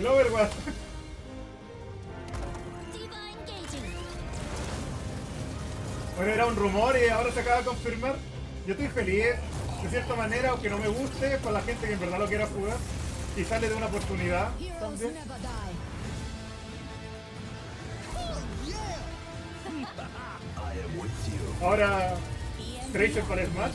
El Overwatch. Bueno, era un rumor y ahora se acaba de confirmar. Yo estoy feliz, de cierta manera, aunque no me guste, con la gente que en verdad lo quiera jugar. Y sale de una oportunidad también. Ahora, Tracer para Smash.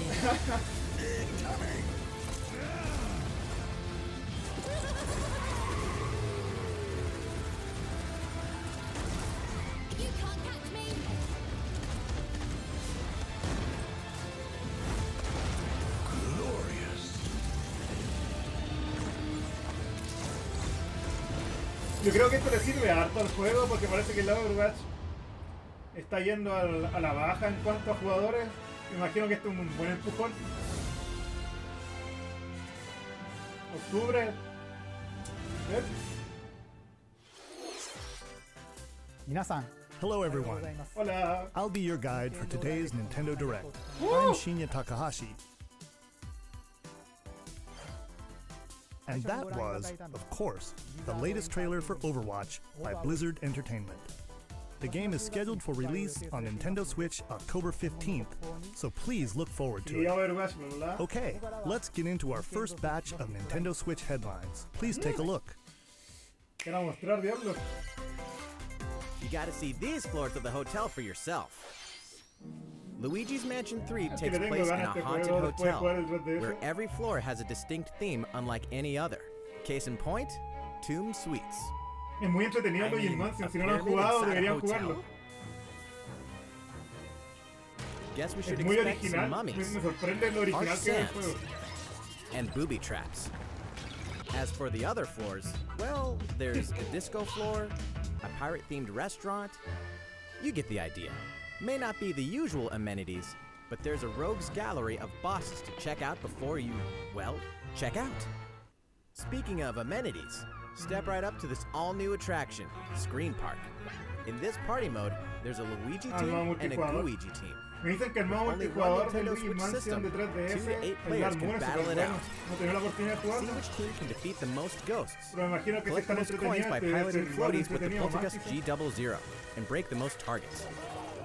Yo creo que esto le sirve harto al juego porque parece que el Overwatch está yendo a la baja en cuanto a jugadores. Me imagino que esto es un buen empujón. Octubre. ¿Ven? Minasan. Hello everyone. Hola. I'll be your guide for today's Nintendo Direct. I'm Shinya Takahashi. And that was, of course, the latest trailer for Overwatch by Blizzard Entertainment. The game is scheduled for release on Nintendo Switch October 15th, so please look forward to Y it. Overwatch, bla, bla, bla. Okay, let's get into our first batch of Nintendo Switch headlines. Please take a look. ¿Qué van a mostrar, Diablo? You gotta see these floors of the hotel for yourself. Luigi's Mansion 3 Es que takes le tengo place in a ganas de haunted juego después de hotel, jugar el 3DS. where every floor has a distinct theme unlike any other. Case in point, Tomb Suites. Es muy entretenido I Luigi's mean, Mansion. a Si no lo han pyramid jugado, inside a deberían hotel? jugarlo. Guess we Es should muy expect original. some mummies, Me sorprende lo original harsh que es el sands, juego. and booby traps. As for the other floors, well, there's a disco floor, a pirate-themed restaurant. You get the idea. May not be the usual amenities, but there's a rogues gallery of bosses to check out before you, well, check out. Speaking of amenities, step right up to this all-new attraction, Screen Park. In this party mode, there's a Luigi modo team and a multijugador. Gooigi team. Me dicen que el modo Only one multijugador del Nintendo Luigi's Switch Mansion system, de 2 to 3DS, 8 el players Dark Moon can es battle súper it bueno. out. No tenía la oportunidad de See jugarlo, which team can defeat the most ghosts. pero me imagino que si Collect the están most coins entretenidos, by debe piloting ser igual de floaties with the entretenido o más. Poltergust G00 and break the most targets.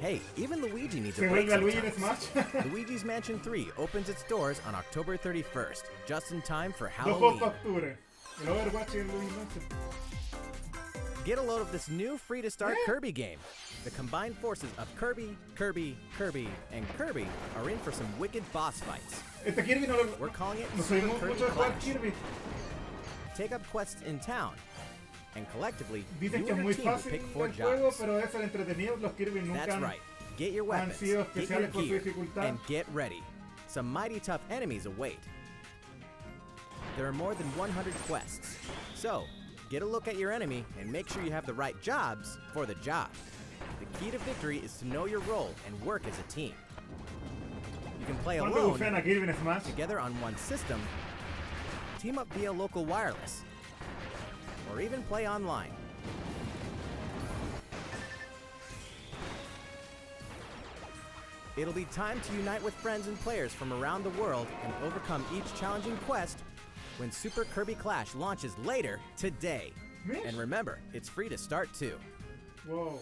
Hey, even Luigi needs Se a break vuelve a Luigi en sometimes. Smash. Luigi's Mansion 3 opens its doors on October 31st, just in time for Dos juegos Halloween. para octubre. El Overwatch y el Luigi's Mansion. Get a load of this new free-to-start Kirby game. The combined forces of Kirby, Kirby, Kirby, and Kirby are in for some wicked boss fights. Este Kirby no lo... We're calling it No soy Super Kirby mucho de jugar Clash. Kirby. Take up quests in town, and collectively, Dicen you que es and muy your team will fácil pick el 4 juego, jobs. pero debe ser entretenido. Los Kirby nunca That's right. Get your han weapons, sido get your especiales por su gear, dificultad. and get ready. Some mighty tough enemies await. There are more than 100 quests. So, get a look at your enemy and make sure you have the right jobs for the job. The key to victory is to know your role and work as a team. You can play ¿Cuánto alone, bufean a Kirby en Smash? together on one system, team up via local wireless, or even play online. It'll be time to unite with friends and players from around the world and overcome each challenging quest when Super Kirby Clash launches later today. And remember, it's free to start too. Wow.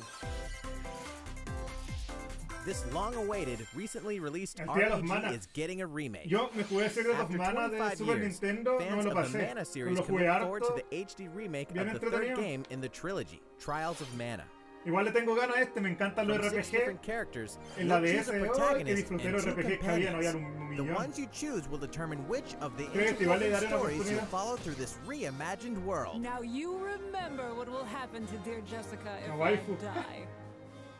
This long-awaited, recently released El Tale of RPG Mana. is getting a remake. Yo me jugué Secret of After Mana de 25 Super years, Nintendo, no fans me lo of the pasé. Mana series Lo can jugué look forward to harto. the HD remake Bien of the third entretenido. game in the trilogy, Trials of Mana. Igual le tengo ganas a este, me encantan los From 6 RPG. different characters, En la you'll choose DS, a oh, que protagonist disfruté and los 2 RPG que había, no había companions. un The millón. ones you choose will determine which of the Creo que igual le interwoven daré una stories you'll oportunidad. follow through this reimagined world. Now you remember what will happen to dear Jessica if A I waifu. die.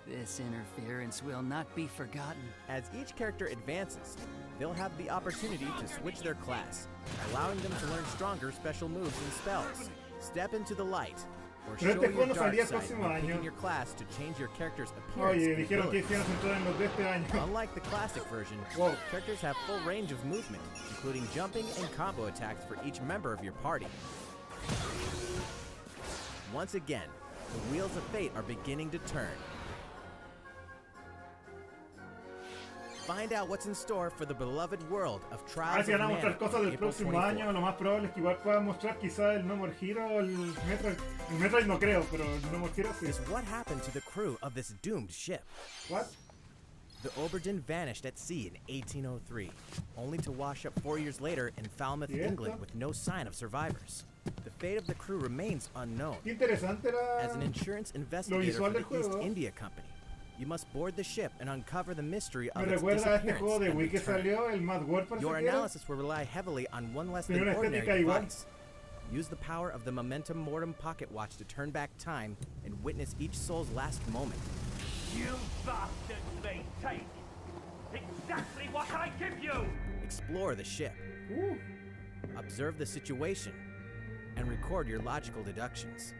This interference will not be forgotten. As each character advances, they'll have the opportunity to switch their class, allowing them to learn stronger special moves and spells. Step into the light, or Pero show este your juego no dark salía el side próximo when año. picking your class to change your character's appearance Oye, and dijeron que abilities. iban a centrar en los de este año. Unlike the classic version, Whoa. characters have full range of movement, including jumping and combo attacks for each member of your party. Once again, the wheels of fate are beginning to turn. Find out what's in store for the beloved world of A ver Trials si of van a Mana, mostrar cosas del April próximo 24. año. Lo más probable es que igual puedan mostrar quizá el No More Hero o el Metroid. El Metroid no creo, pero el No More Hero sí. Is what happened to the crew of this doomed ship. What? The Oberdin vanished at sea in 1803, only to wash up 4 years later in Falmouth, ¿Y esto? England, with no sign of survivors. The fate of the crew remains unknown. Qué interesante As an era. insurance investigator visual for del the East juego. India Company, you must board the ship and uncover the mystery Me of its recuerda a este disappearance juego de and Wii que return. salió, el Mad World parece Your que era. analysis will rely heavily on one less Tiene than una ordinary estética igual. device. Use the power of the Momentum Mortem pocket watch to turn back time and witness each soul's last moment. You bastards may take exactly what I give you! Explore the ship, observe the situation, and record your logical deductions.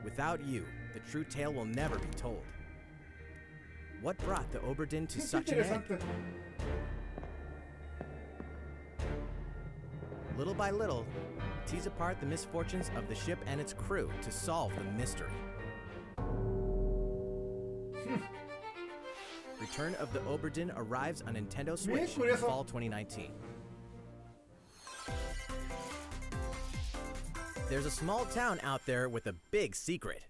Without you, the true tale will never be told. What brought the Oberdin to Qué such an end? interesante. Little by little, tease apart the misfortunes of the ship and its crew to solve the mystery. Return of the Oberdin arrives on Nintendo Switch in curioso. fall 2019. There's a small town out there with a big secret.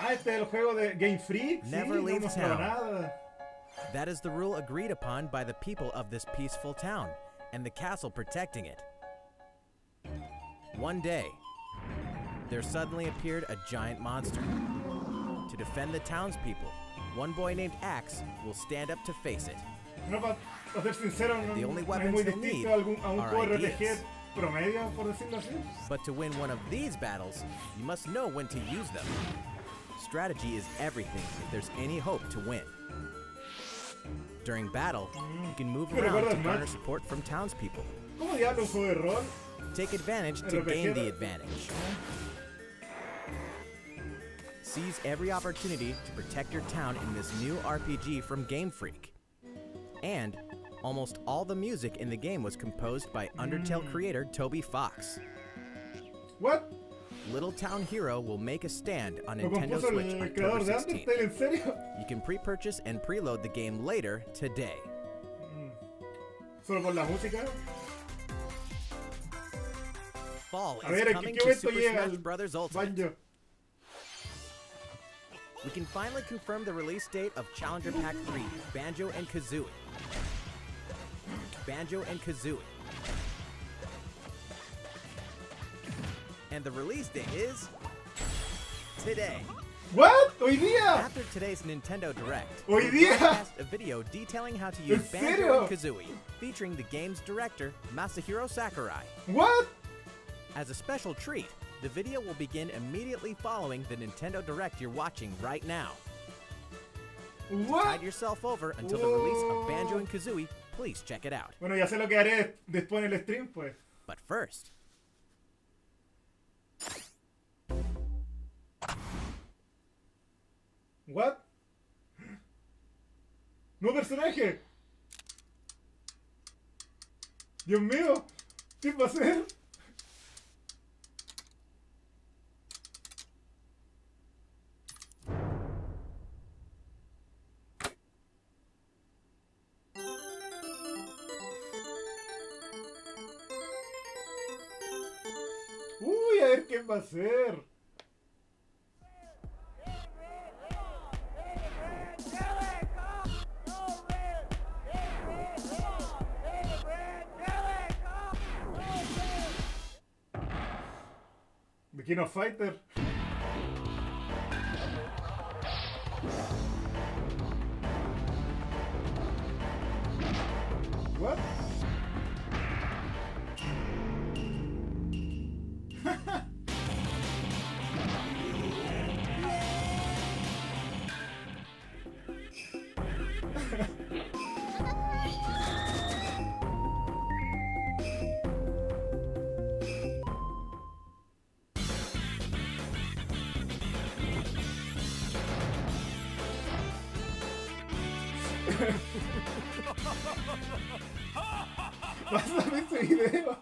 Ah, este es el juego de Game Freak. Sí, Never no leave mostró town. nada. That is the rule agreed upon by the people of this peaceful town and the castle protecting it. One day, there suddenly appeared a giant monster. To defend the townspeople, one boy named Axe will stand up to face it. No, para ser sincero, no, The only no es weapons muy they distinto need a un are juego RPG ideas. promedio, por decirlo así. But to win one of these battles, you must know when to use them. Strategy is everything if there's any hope to win. During battle, you can move Me around to recuerdas garner más. support from townspeople. ¿Cómo diablo un juego de rol? Take advantage to RPG. gain the advantage. Seize every opportunity to protect your town in this new RPG from Game Freak. And almost all the music in the game was composed by Undertale creator Toby Fox. What? Little Town Hero will make a stand on ¿Lo Nintendo compuso Switch el October creador de 16th. Undertale? ¿En serio? You can pre-purchase and preload the game later today. ¿Solo por la música? Fall A is ver, ¿en coming qué to momento Super llega Smash el Bros. Ultimate. banjo? We can finally confirm the release date of Challenger Pack 3, Banjo and Kazooie. Banjo and Kazooie. And the release date is today. ¿What? ¿Hoy día? After today's Nintendo Direct, Hoy we día? broadcast a video detailing how to use ¿En Banjo serio? and Kazooie, featuring the game's director, Masahiro Sakurai. ¿What? As a special treat, the video will begin immediately following the Nintendo Direct you're watching right now. ¿What? Tide yourself over until the release of Banjo and Kazooie. Please check it out. Bueno, ya sé lo que haré después en el stream, pues. But first, ¿What? ¡No personaje! ¡Dios mío! ¿Qué va a hacer? Uy, a ver qué va a hacer. The King of Fighter. What? Pásame ese video.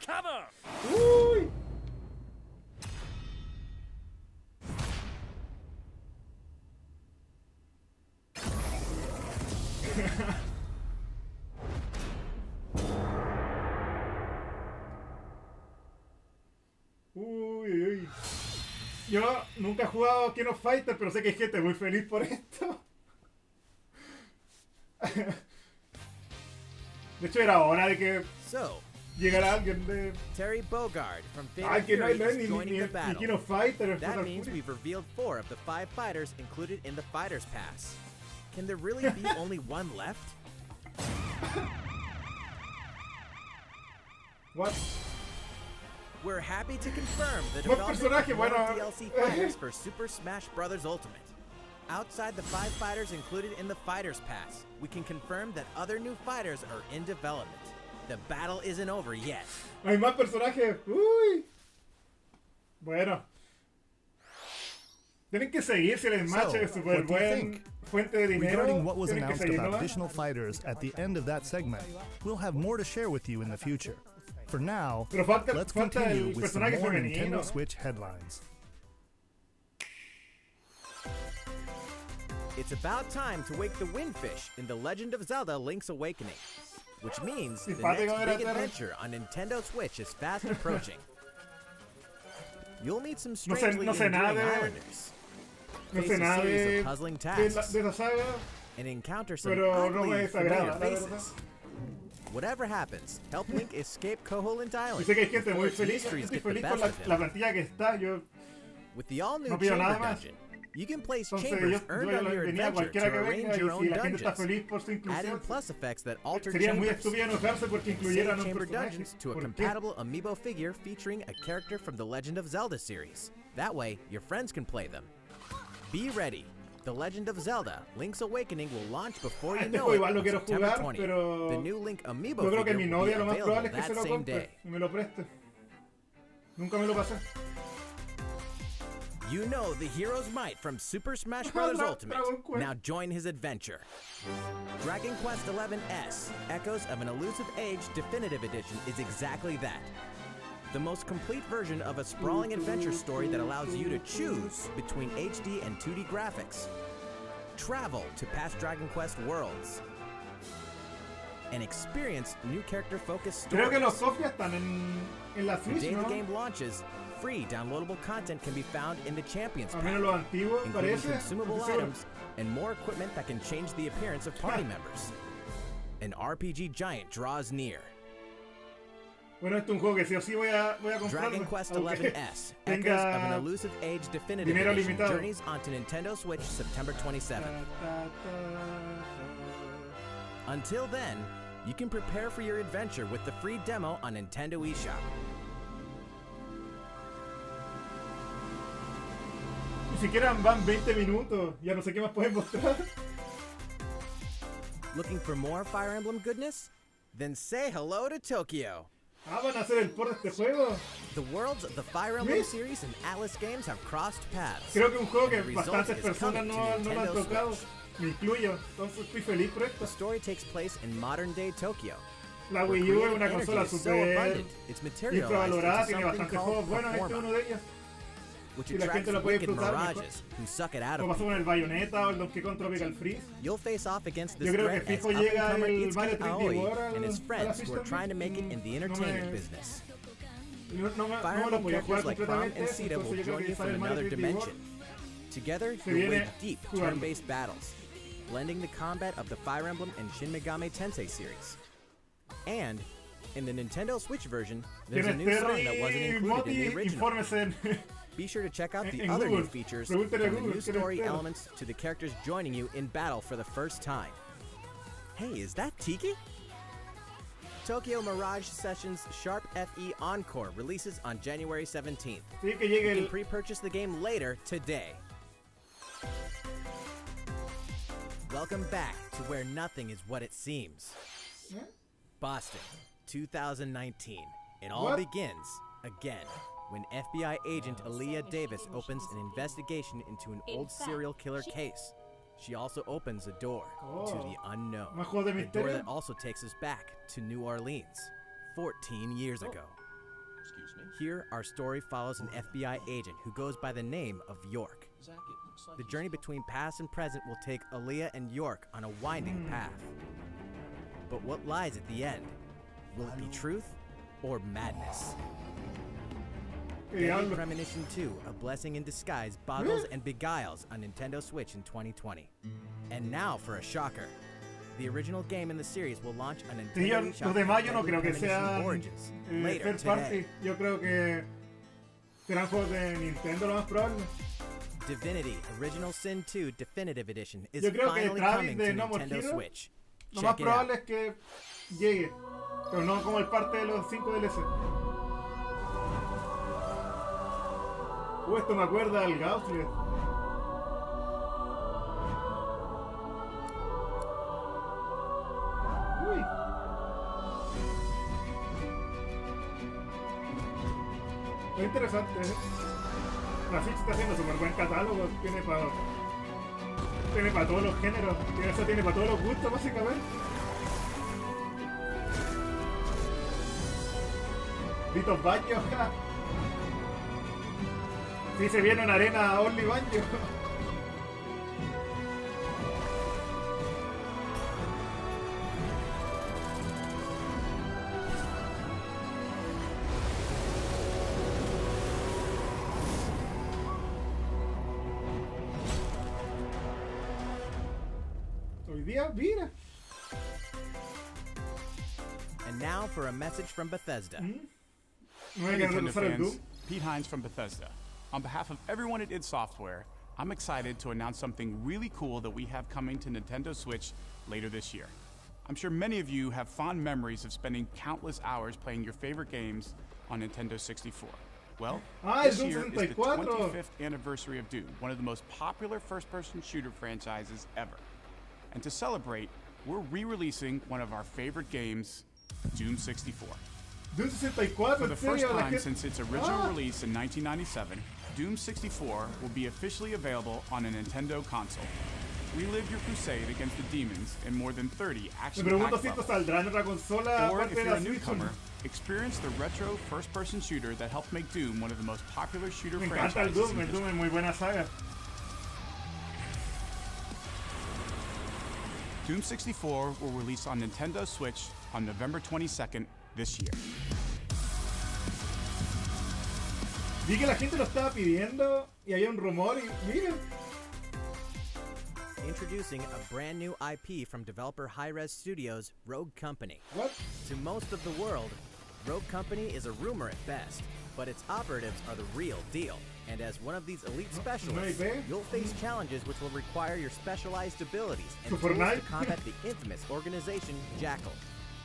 cover! Uy. Uy, uy. Yo nunca he jugado King of Fighters, pero sé que hay gente muy feliz por esto. De hecho, era hora de que So, llegara alguien de... Terry Bogard from Fate Ay, and que no Fury hay is ni joining the King battle. of Fighters. That means we've revealed 4 of the 5 fighters included in the Fighters Pass. Can there really be only one left? What? We're happy to confirm the Buen development personaje, of more bueno. DLC fighters for Super Smash Bros. Ultimate. Outside the 5 fighters included in the Fighters Pass, we can confirm that other new fighters are in development. The battle isn't over yet. Hay más personajes. Uy. Bueno. Tienen que seguir si el match So, es súper what do you buen think? fuente de dinero. Regarding what was Tienen que announced seguir about nomás. additional fighters at the end of that segment, we'll have more to share with you in the future. For now, Pero falta- let's falta continue el with some personaje more femenino. Nintendo Switch headlines. It's about time to wake the Windfish in The Legend of Zelda Link's Awakening, which means the Simpático next era big Terry. adventure on Nintendo Switch is fast approaching. You'll meet some No sé- strangely no sé nada enduring de- islanders, No face sé a nada series de, of puzzling de, tasks, la saga, and encounter some pero no oddly me familiar desagrada, la verdad. faces. Whatever happens, help Link escape Koholint Yo Island sé que hay gente before muy its feliz. Yo mysteries estoy get the feliz best con la, of him. la plantilla que está. Yo, With the all-new No pido Chamber nada más. Dungeon, you can place entonces, chambers yo earned ya on your venía adventure cualquiera to que arrange venga your y own si la gente está dungeons, feliz por su adding inclusión, plus effects that alter sería muy chambers. estúpido enojarse porque and incluyeran save un chamber personaje. dungeons to a ¿Por qué? compatible amiibo figure featuring a character from the Legend of Zelda series. That way, your friends can play them. Be ready. The Legend of Zelda Link's Awakening will launch before you Este know juego it igual lo on quiero September jugar, 20th. pero The new Link amiibo yo creo que figure mi will be novia lo más available probable es que that se lo same compre day. y me lo preste. Nunca me lo pasé. You know the hero's might from Super Smash Bros. Ultimate. Dragon Quest. Now join his adventure. Dragon Quest XI S, Echoes of an Elusive Age Definitive Edition is exactly that. The most complete version of a sprawling adventure story that allows you to choose between HD and 2D graphics. Travel to past Dragon Quest worlds. And experience new character-focused Creo que los stories. copias están en la The Switch, day ¿no? the game launches, free downloadable content can be found in the Champions Al Pack, menos los antiguos, including parece. consumable Estoy seguro. items and more equipment that can change the appearance of party members. An RPG giant draws near. Bueno, este es un juego que sí o sí voy a comprarlo. Dragon Quest aunque XI S, Echoes of an tenga Elusive Age Definitive dinero Edition, limitado. journeys onto Nintendo Switch September 27th. Until then, you can prepare for your adventure with the free demo on Nintendo eShop. Ni siquiera van 20 minutos. Ya no sé qué más pueden mostrar. Looking for more Fire Emblem goodness? Then say hello to Tokyo. Ah, van a hacer el port de este juego. The worlds of the Fire Emblem ¿Sí? series and Atlas games have crossed paths. Creo que un juego que And the result bastantes is personas coming to no lo han Nintendo tocado. Switch. Me incluyo. Entonces estoy feliz por esto. The story takes place in modern-day Tokyo. La where Wii U es creative una energy consola is so súper abundant, it's materialized infravalorada. into Tiene something bastantes called juegos buenos. Este es Performa, uno de ellos. which si la attracts gente lo puede wicked disfrutar, mirages who suck it out Como of pasó con people. el Bayonetta o el Donkey Kong Tropical Freeze. You'll face off against this Yo creo que threat as fijo llega up-and-comer el Itsuki Mario 3D Aoi World and his a la friends who System. are trying to make it in the entertainment me- business. No, no, Fire no lo Emblem podía jugar characters like Braum completamente. and Sita Entonces will yo creo join que you sale from el Mario another 3D World. dimension. Together, Se you'll viene wade deep jugando. turn-based battles, blending the combat of the Fire Emblem and Shin Megami Tensei series. And in the Nintendo Switch version, there's a ¿Quién new es song that wasn't Terry included in Moti? the original. Infórmese en... Be sure to check out the en other new Google. features from Pregúntele a the Google, new ¿quién es story Terry? elements to the characters joining you in battle for the first time. Hey, is that Tiki? Tokyo Mirage Sessions Sharp FE Encore releases on January 17th. Sí, que llegue You can el... pre-purchase the game later today. Welcome back to where nothing is what it seems. ¿Eh? Boston, 2019. It all What? begins again when FBI agent Aaliyah Davis opens an investigation into an old serial killer case. She also opens a door to the unknown. Más juegos de A door misterio. that also takes us back to New Orleans, 14 years ago. Here, our story follows an FBI agent who goes by the name of York. The journey between past and present will take Aaliyah and York on a winding path. But what lies at the end? Will it be truth or madness? Deadly Premonition 2, A Blessing in Disguise, boggles and beguiles on Nintendo Switch in 2020. And now for a shocker. The original game in the series will launch on Nintendo Los de mayo no creo que sean Origins third later party. today. Yo creo que serán juegos de Nintendo lo más probable. Divinity Original Sin 2 Definitive Edition is Yo creo que finally Travis coming de to No More Nintendo Heroes, Switch. Lo Check más it probable out. es que llegue, pero no como el parte de los 5 DLC. Esto me acuerda al Gauntlet. Uy. Es interesante, ¿eh? La Switch está haciendo súper buen catálogo, tiene para todos los géneros, tiene para todos los gustos básicamente. Vitos baños. Sí, se viene una arena Only Banjo. Hoy día, mira. And now for a message from Bethesda. No me Hey, quiero Nintendo usar el fans, Doom. Pete Hines from Bethesda. On behalf of everyone at id Software, I'm excited to announce something really cool that we have coming to Nintendo Switch later this year. I'm sure many of you have fond memories of spending countless hours playing your favorite games on Nintendo 64. Well, this Doom year is the 64. 25th anniversary of Doom, one of the most popular first-person shooter franchises ever. And to celebrate, we're re-releasing one of our favorite games, Doom 64. Doom 64, For the en first serio, la time gente- since its original release in 1997, Doom 64 will be officially available on a Nintendo console. Relive your crusade against the demons in more than 30 Me action-packed pregunto si esto levels. saldrá en otra consola Or aparte if de you're la a Switch. newcomer, experience the retro first-person shooter that helped make Doom one of the most popular shooter Me encanta el franchises Doom, in el history. Doom es muy buena saga. Doom 64 will release on Nintendo Switch on November 22nd this year. Vi que la gente lo estaba pidiendo y había un rumor y miren. Introducing a brand new IP from developer Hi-Res Studios, Rogue Company. What? To most of the world, Rogue Company is a rumor at best, but its operatives are the real deal. And as one of these elite specialists, idea. you'll face challenges which will require your specialized abilities and Super tools to Knight? combat the infamous organization Jackal.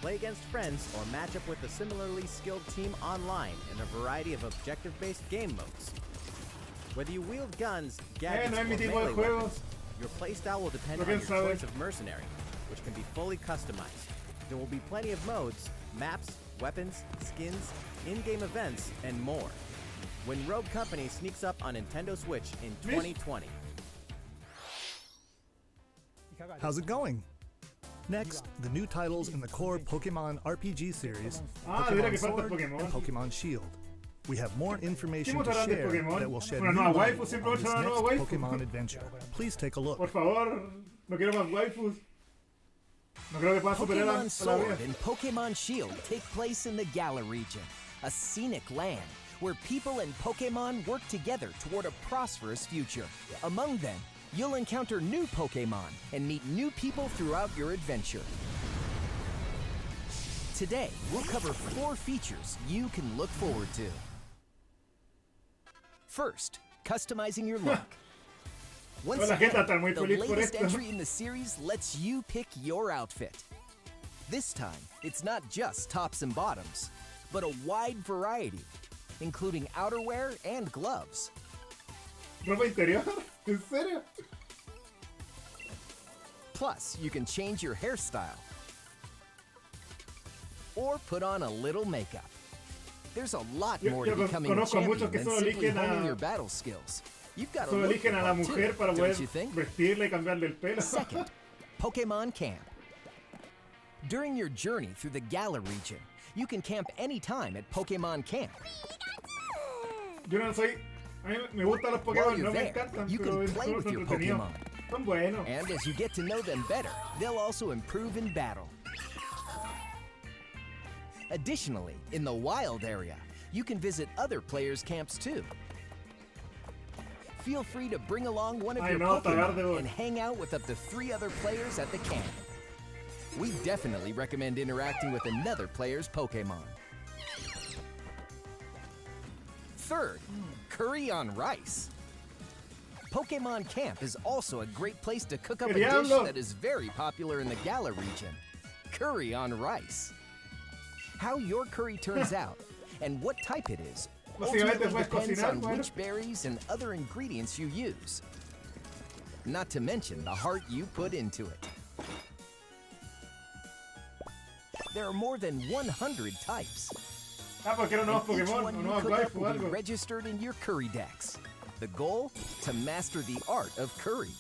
Play against friends or match up with a similarly skilled team online in a variety of objective-based game modes. Whether you wield guns, gadgets, no es mi or tipo de melee juegos. weapons, your playstyle will depend No on your quién sabe. choice of mercenary, which can be fully customized. There will be plenty of modes, maps, weapons, skins, in-game events, and more. When Rogue Company sneaks up on Nintendo Switch in 2020. How's it going? Next, the new titles in the core Pokemon RPG series, Mira que Pokemon falta Sword Pokémon. and Pokemon Shield. We have more information ¿Qué to mostrarán de share Pokémon? that will shed Una new nueva light waifu, siempre on this muestran una next nueva waifu. Pokemon adventure. Please take a look. Por favor, no quiero más waifus. No creo que pueda superar a Pokemon la Sword vida. and Pokemon Shield take place in the Galar region, a scenic land where people and Pokemon work together toward a prosperous future. Among them, you'll encounter new Pokemon and meet new people throughout your adventure. Today, we'll cover 4 features you can look forward to. First, customizing your look. Once La gente again, está muy the feliz por latest esto. entry in the series lets you pick your outfit. This time, it's not just tops and bottoms, but a wide variety, including outerwear and gloves. ¿Ropa interior? ¿En serio? Plus, you can change your hairstyle or put on a little makeup. There's a lot more to Yo becoming a conozco champion muchos que than solo simply eligen honing a- your battle skills. You've got to Solo look the eligen a la part mujer too, para poder don't you think? vestirla y cambiarle el pelo. Second, Pokemon Camp. During your journey through the Gala region, you can camp anytime at Pokemon Camp. Yo no soy... A mí me gustan los While Pokémon, you're no me there, encantan, you pero can es play with your entretenido. Pokemon. Son buenos. And as you get to know them better, they'll also improve in battle. Additionally, in the wild area, you can visit other players' camps too. Feel free to bring along one of your Pokemon and hang out with up to 3 other players at the camp. We definitely recommend interacting with another player's Pokemon. Third, curry on rice. Pokemon Camp is also a great place to cook up a dish that is very popular in the Gala region. Curry on rice. How your curry turns out and what type it is ultimately depends on which berries and other ingredients you use. Not to mention the heart you put into it. There are more than 100 types. Porque eran nuevos And each Pokémon, one o you nuevas cook waifus up o will be algo. registered in your curry decks. The goal? To master the art of curry.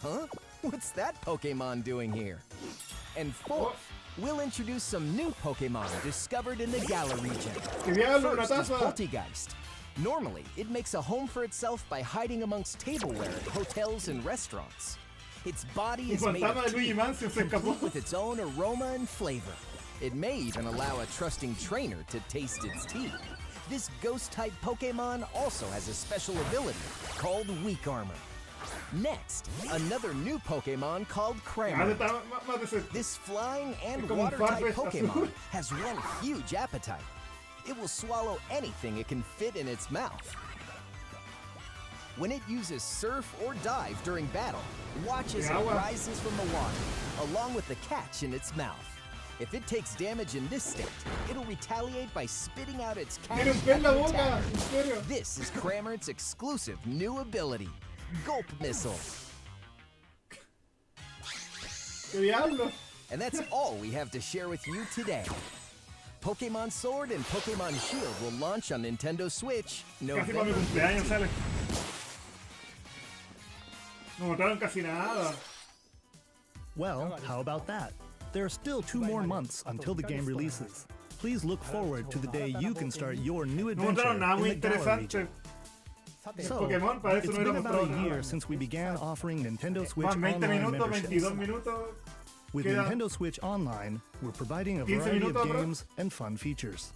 Huh? What's that Pokemon doing here? And fourth, we'll introduce some new Pokemon discovered in the Gala region. First is Poltegeist. Normally, it makes a home for itself by hiding amongst tableware at hotels and restaurants. Its body is made of tea, complete with its own aroma and flavor. It may even allow a trusting trainer to taste its tea. This ghost-type Pokemon also has a special ability called Weak Armor. Next, another new Pokemon called Cramorant. This flying and water-type Pokemon has one huge appetite. It will swallow anything it can fit in its mouth. When it uses Surf or Dive during battle, watch as it rises from the water, along with the catch in its mouth. If it takes damage in this state, it'll retaliate by spitting out its catch at the attacker. This is Cramorant's exclusive new ability, Gulp Missile. And that's all we have to share with you today. Pokemon Sword and Pokemon Shield will launch on Nintendo Switch November 15th. No mostraron casi nada. Well, how about that? There are still 2 more months until the game releases. Please look forward to the day you can start your new No adventure mostraron nada muy in the Gala region. interesante. So, Pokémon, para eso it's no era been about a mostrado year nada. since we began offering Nintendo Switch Van 20 Online minutos, memberships. 22 minutos. With Queda Nintendo Switch Online, we're providing a 15 variety of minutos atrás. games and fun features.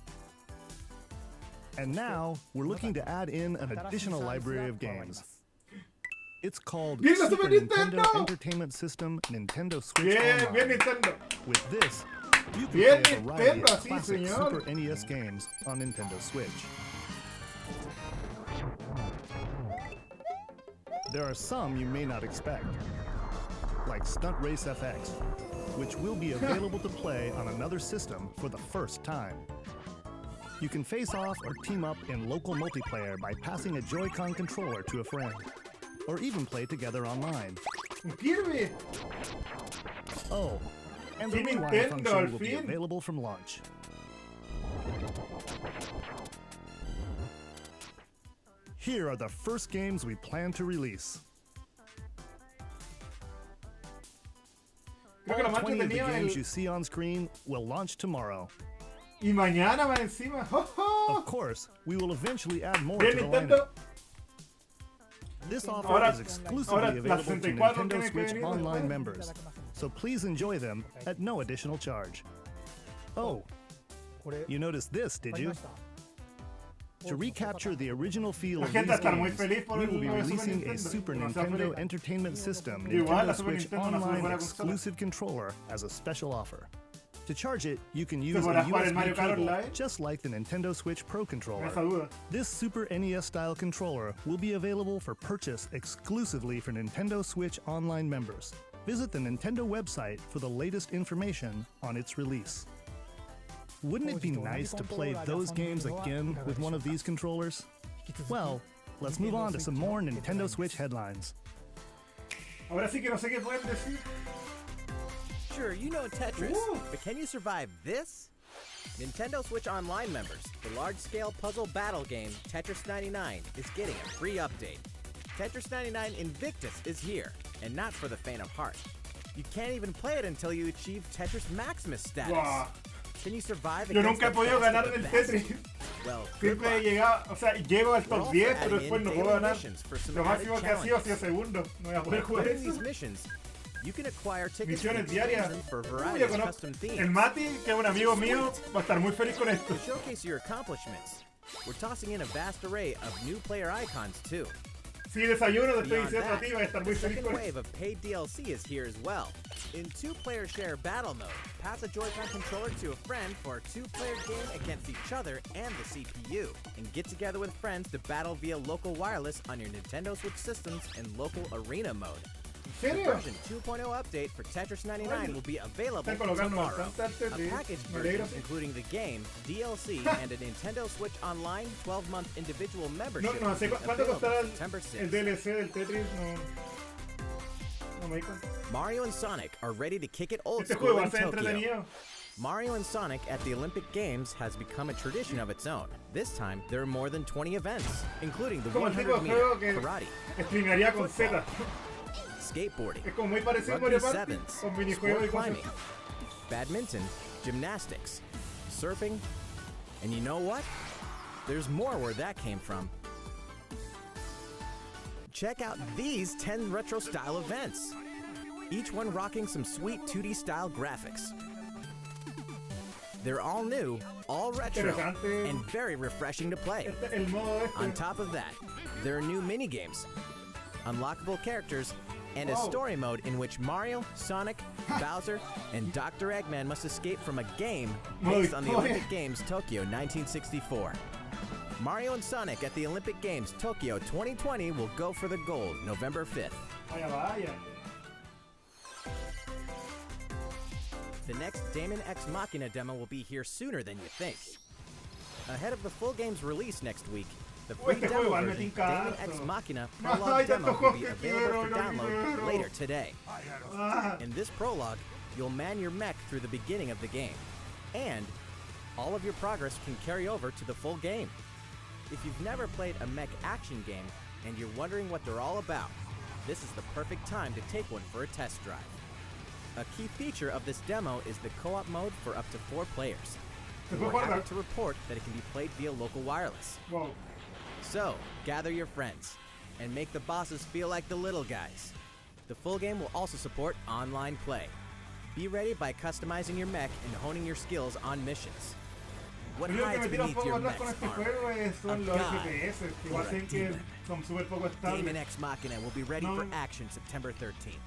And now, we're looking to add in an additional library of games. It's called ¡Bien la Super Super Nintendo Nintendo! Entertainment System Nintendo Switch Bien, Online. bien Nintendo. With this, you can Bien play a variety Nintendo, of sí, classic señor. Super NES games on Nintendo Switch. There are some you may not expect, like Stunt Race FX, which will be available to play on another system for the first time. You can face off or team up in local multiplayer by passing a Joy-Con controller to a friend, or even play together online. Kirby. Oh, and the Sí, rewind Nintendo, function al will be fin. available from launch. Here are the first games we plan to release. Creo que lo All más 20 of the entretenido games es you see on screen will launch tomorrow. Y mañana más encima. ¡Oh, oh! Of course, we will eventually add more Bien to the Nintendo. lineup. This offer Ahora- is exclusively ahora la available to 64 Nintendo tiene que Switch venir Online después. members, so please enjoy them at no additional charge. Oh, you noticed this, did you? To recapture the original feel La of gente these va a estar muy games, feliz por we el will be nuevo Super releasing a Nintendo. Super Demasiado Nintendo feliz. Entertainment System Igual, la Nintendo Super Switch Nintendo no se Online fuera consola. exclusive controller as a special offer. To charge it, you can use a podrá jugar el USB Mario Kart cable, Online? just like the Nintendo Switch Pro controller. Esa duda. This Super NES-style controller will be available for purchase exclusively for Nintendo Switch Online members. Visit the Nintendo website for the latest information on its release. Wouldn't it be nice to play those games again with one of these controllers? Well, let's move on to some more Nintendo Switch headlines. Ahora sí que no sé qué pueden decir. Sure, you know Tetris, Ooh. but can you survive this? Nintendo Switch Online members, the large-scale puzzle battle game Tetris 99 is getting a free update. Tetris 99 Invictus is here, and not for the faint of heart. You can't even play it until you achieve Tetris Maximus status. Wow. Can you survive Yo against nunca he the podido best ganar of en the el best? Tetris. Well, good Siempre he luck. llegado, o sea, llego al We're top also 10, pero adding después in no puedo daily ganar. missions for some Lo added máximo que ha sido challenges. segundo. No voy a By poder jugar completing eso. these missions, you can acquire tickets for Misiones the diarias. season for Uy, various yo conozco. custom El themes. Mati, que es un amigo mío, va a estar muy feliz con esto. To showcase your accomplishments, we're tossing in a vast array of new player icons too. Si desayuno, te estoy Beyond diciendo a that, ti, va a estar the muy feliz second con esto. wave of paid DLC is here as well. In two-player share battle mode, pass a Joy-Con controller to a friend for a two-player game against each other and the CPU, and get together with friends to battle via local wireless on your Nintendo Switch systems in local arena mode. ¿En The serio? version 2.0 update for Tetris 99 will be available Están colocando tomorrow. bastante al A Tetris. package Me version alegro. including the game, DLC, and a Nintendo Switch Online 12-month individual No, membership no sé will be cuánto available costará September 6th. el DLC del Tetris, no me di cuenta. Mario and Sonic are ready to kick it old Este school juego va in a ser Tokyo. entretenido. Mario and Sonic at the Olympic Games has become a tradition of its own. This time, there are more than 20 events, including the Como el tipo de 100-meter juego que karate, streamearía con Z. skateboarding, Es como muy parecido a rugby Mario Party, sevens, con minijuegos y sport cosas. climbing, badminton, gymnastics, surfing, and you know what? There's more where that came from. Check out these 10 retro-style events, each one rocking some sweet 2D style graphics. They're all new, all retro, Interesante. and very refreshing to play. El modo este. On top of that, there are new mini-games, unlockable characters, and a Whoa. story mode in which Mario, Sonic, Bowser, and Dr. Eggman must escape from a game based on the Modo Olympic Games Tokyo 1964. Mario and Sonic at the Olympic Games Tokyo 2020 will go for the gold November 5th. Vaya, vaya. The next Daemon X Machina demo will be here sooner than you think. Ahead of the full game's release next week, the free Este demo juego me version, tinca Daemon harto. X Machina No, Prologue hay demo tantos will juegos be que available for quiero, no download quiero. later today. Ah, In this prologue, you'll man your mech through the beginning of the game, and all of your progress can carry over to the full game. If you've never played a mech action game and you're wondering what they're all about, this is the perfect time to take one for a test drive. A key feature of this demo is the co-op mode for up to 4 players. We're happy to report that it can be played via local wireless. wow. So, gather your friends and make the bosses feel like the little guys. The full game will also support online play. Be ready by customizing your mech and honing your skills on missions. What Lo único que hides me tira un beneath poco your atrás con mech's este armor? juego son A los god FPS, que or a hacen que demon. son súper poco Daemon estables. X Machina will be ready No. for action September 13th.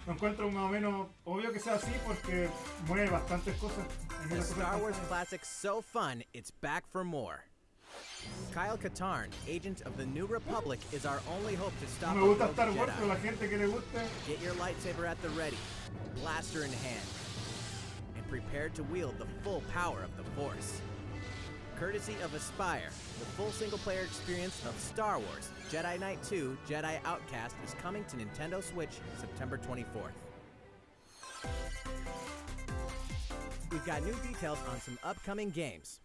Lo encuentro más o menos obvio que sea así porque mueve bastantes cosas. Hay A muchas cosas Star Wars pasadas. classic so fun, it's back for more. Kyle Katarn, agent of the New Republic, is our only hope to stop No a me gusta rogue Star Wars, pero Jedi. la gente que le guste. Get your lightsaber at the ready, blaster in hand, and prepare to wield the full power of the Force. Courtesy of Aspire, the full single-player experience of Star Wars Jedi Knight 2 Jedi Outcast is coming to Nintendo Switch September 24th. We've got new details on some upcoming games.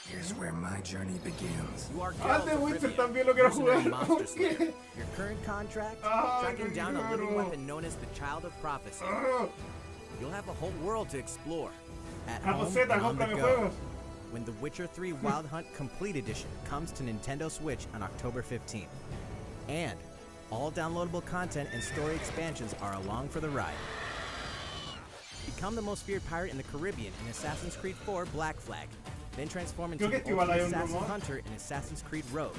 Here's where my journey begins. You are Ah, Geralt de of Witcher Rivia, también lo quiero mercenary jugar. monster ¿Por slayer. qué? Your current contract, Ah, tracking no down a living quiero. weapon known as the Child of Prophecy. Ah, You'll have a whole world to explore. At Ah, home pues Z, and on the cómprame go. juegos. When The Witcher 3 Wild Hunt Complete Edition comes to Nintendo Switch on October 15th. And all downloadable content and story expansions are along for the ride. Become the most feared pirate in the Caribbean in Assassin's Creed 4 Black Flag. Then transform into Creo que the este igual hay ultimate un assassin rumor. hunter in Assassin's Creed Rogue.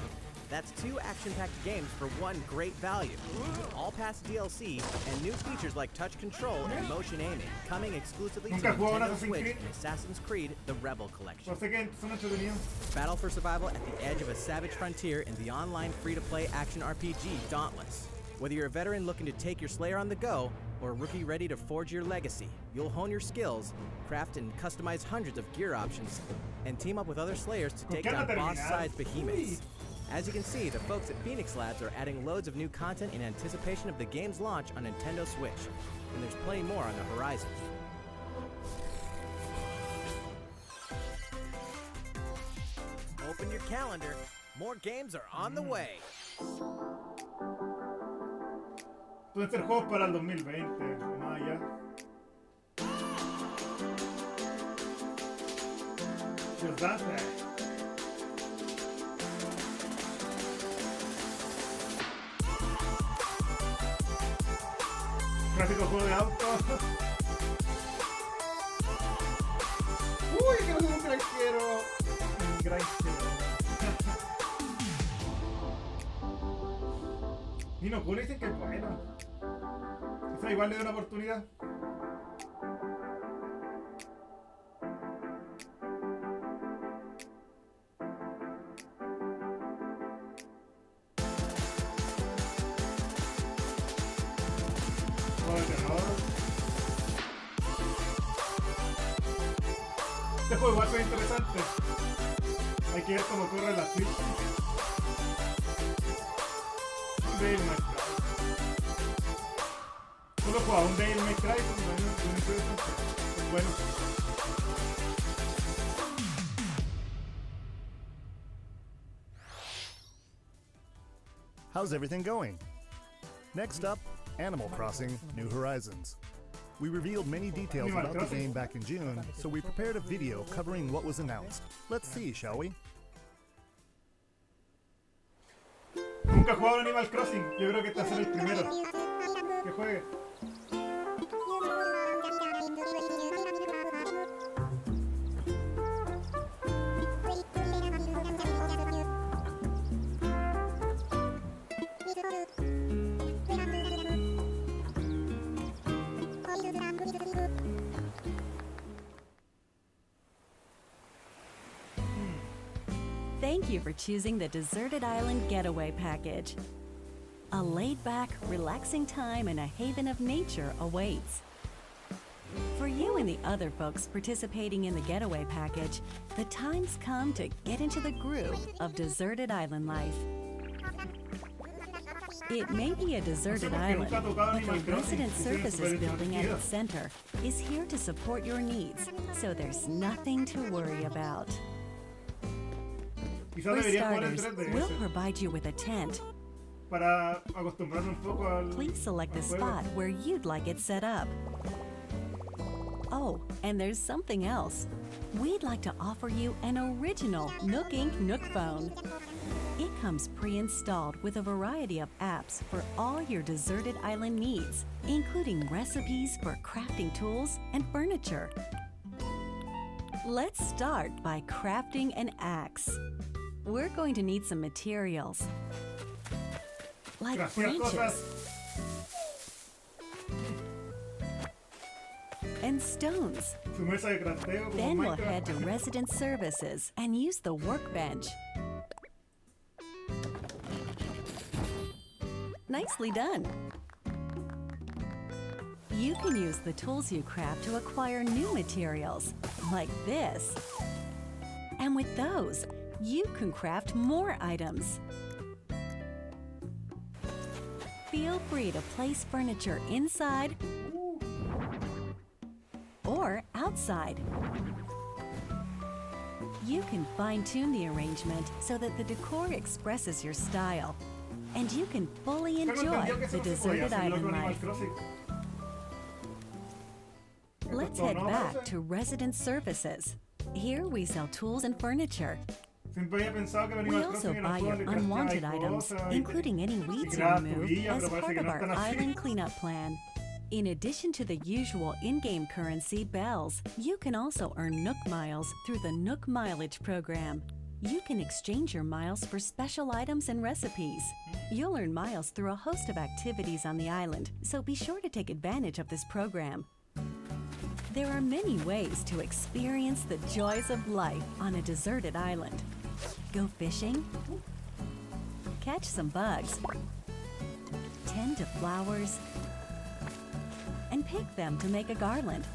That's 2 action-packed games for one great value. With all past DLC and new features like touch control and motion aiming, coming exclusively to Nunca he jugado un Nintendo Assassin's Switch Creed. in Assassin's Creed The Rebel Collection. Pero sé que son entretenidos. Battle for survival at the edge of a savage frontier in the online free-to-play action RPG Dauntless. Whether you're a veteran looking to take your Slayer on the go, or a rookie ready to forge your legacy, you'll hone your skills, craft and customize hundreds of gear options, and team up with other Slayers to take qué anda down terminado? boss-sized behemoths. Uy. As you can see, the folks at Phoenix Labs are adding loads of new content in anticipation of the game's launch on Nintendo Switch, and there's plenty more on the horizon. Open your calendar. More games are on the way. Pueden ser juegos para el 2020. No, Ah, ya. Just that. Clásico juego de auto. Uy, que no soy un granjero. Un granjero. Y no, pues dicen que es bueno. O sea, igual le doy una oportunidad. Este juego igual fue interesante. Hay que ver cómo corre la Switch. Devil May Cry. Solo jugaba un Devil May Cry, son interesantes. Son buenos. How's everything going? Next up, Animal Crossing New Horizons. We revealed many details about the game back in June, so we prepared a video covering what was announced. Let's see, shall we? Nunca he jugado Animal Crossing, yo creo que este va a ser el primero que juegue. Thank you for choosing the Deserted Island Getaway Package. A laid-back, relaxing time and a haven of nature awaits. For you and the other folks participating in the Getaway Package, the time's come to get into the groove of deserted island life. It may be a deserted island, but the Resident Services building at its center is here to support your needs, so there's nothing to worry about. For starters, we'll provide you with a tent. Please select the spot where you'd like it set up. Oh, and there's something else. We'd like to offer you an original Nook Inc. Nook phone. It comes pre-installed with a variety of apps for all your deserted island needs, including recipes for crafting tools and furniture. Let's start by crafting an axe. We're going to need some materials, like branches and stones. Then we'll head to Resident Services and use the workbench. Nicely done. You can use the tools you craft to acquire new materials, like this. And with those, you can craft more items. Feel free to place furniture inside or outside. You can fine-tune the arrangement so that the decor expresses your style, and you can fully enjoy the deserted island life. Let's head back to Resident Services. Here we sell tools and furniture. We also buy your unwanted items, including any weeds you remove, as part of our island cleanup plan. In addition to the usual in-game currency, bells, you can also earn Nook Miles through the Nook Mileage program. You can exchange your miles for special items and recipes. You'll earn miles through a host of activities on the island, so be sure to take advantage of this program. There are many ways to experience the joys of life on a deserted island. Go fishing, catch some bugs, tend to flowers, and pick them to make a garland.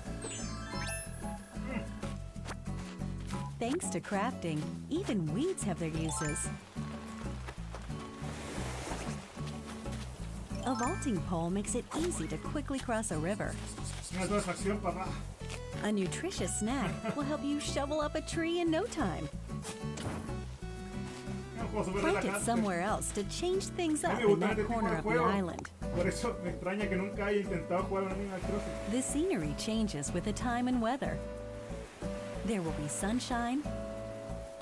Thanks to crafting, even weeds have their uses. A vaulting pole makes it easy to quickly cross a river. A nutritious snack will help you shovel up a tree in no time. un juego súper Plank it relajante. somewhere else to change things A up mí me in gusta that este tipo corner de of the juego. island. Por eso me extraña que nunca haya intentado jugar un Animal Crossing. The scenery changes with the time and weather. There will be sunshine,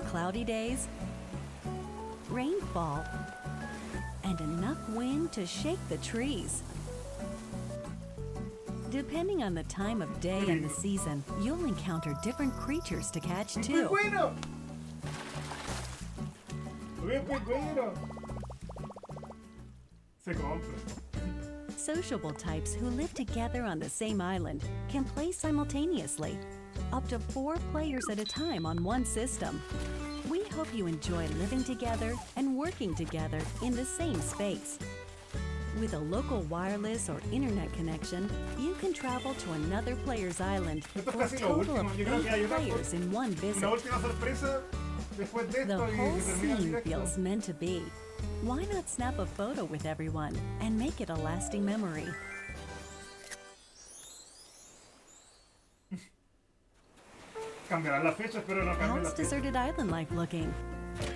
cloudy days, rainfall, and enough wind to shake the trees. Depending on the time of day and the season, you'll encounter different creatures to catch ¡Un too. pingüino! ¡Un pingüino! Se compra. Sociable types who live together on the same island can play simultaneously, up to 4 players at a time on one system. We hope you enjoy living together and working together in the same space. With a local wireless or internet connection, you can travel to another player's island Esto es for a casi lo total último. of Yo creo que hay 8 una, players in one visit. una última sorpresa después de The esto y whole se termina el scene directo. feels meant to be. Why not snap a photo with everyone and make it a lasting memory? Cambiarán las fechas, pero no cambian How's las fechas. deserted island life looking?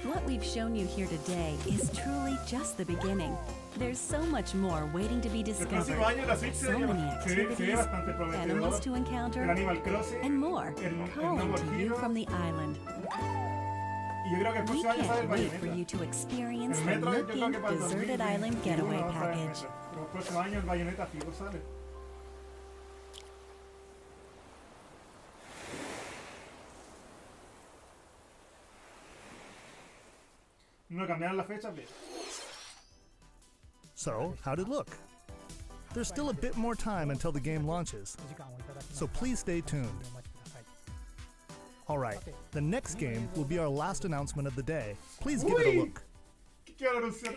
What we've shown you here today is truly just the beginning. There's so much more waiting to be El discovered. próximo año la Switch So many se ve activities, bastante animals prometedor. to encounter, El Animal Crossing, and more el calling nuevo to you Hero. from the island. Y yo creo que el We próximo año sale el can't wait for Bayonetta. you to experience El the Metro yo creo looking que para el deserted 2021 island getaway vamos a ver el package. Metro. Pero el próximo año el Bayonetta fijo sale. No cambiaron la fecha, pero... So, how'd it look? There's still a bit more time until the game launches, so please stay tuned. Alright, the next game will be our last announcement of the day. Please give it a Uy. look. ¿Qué quiero anunciar?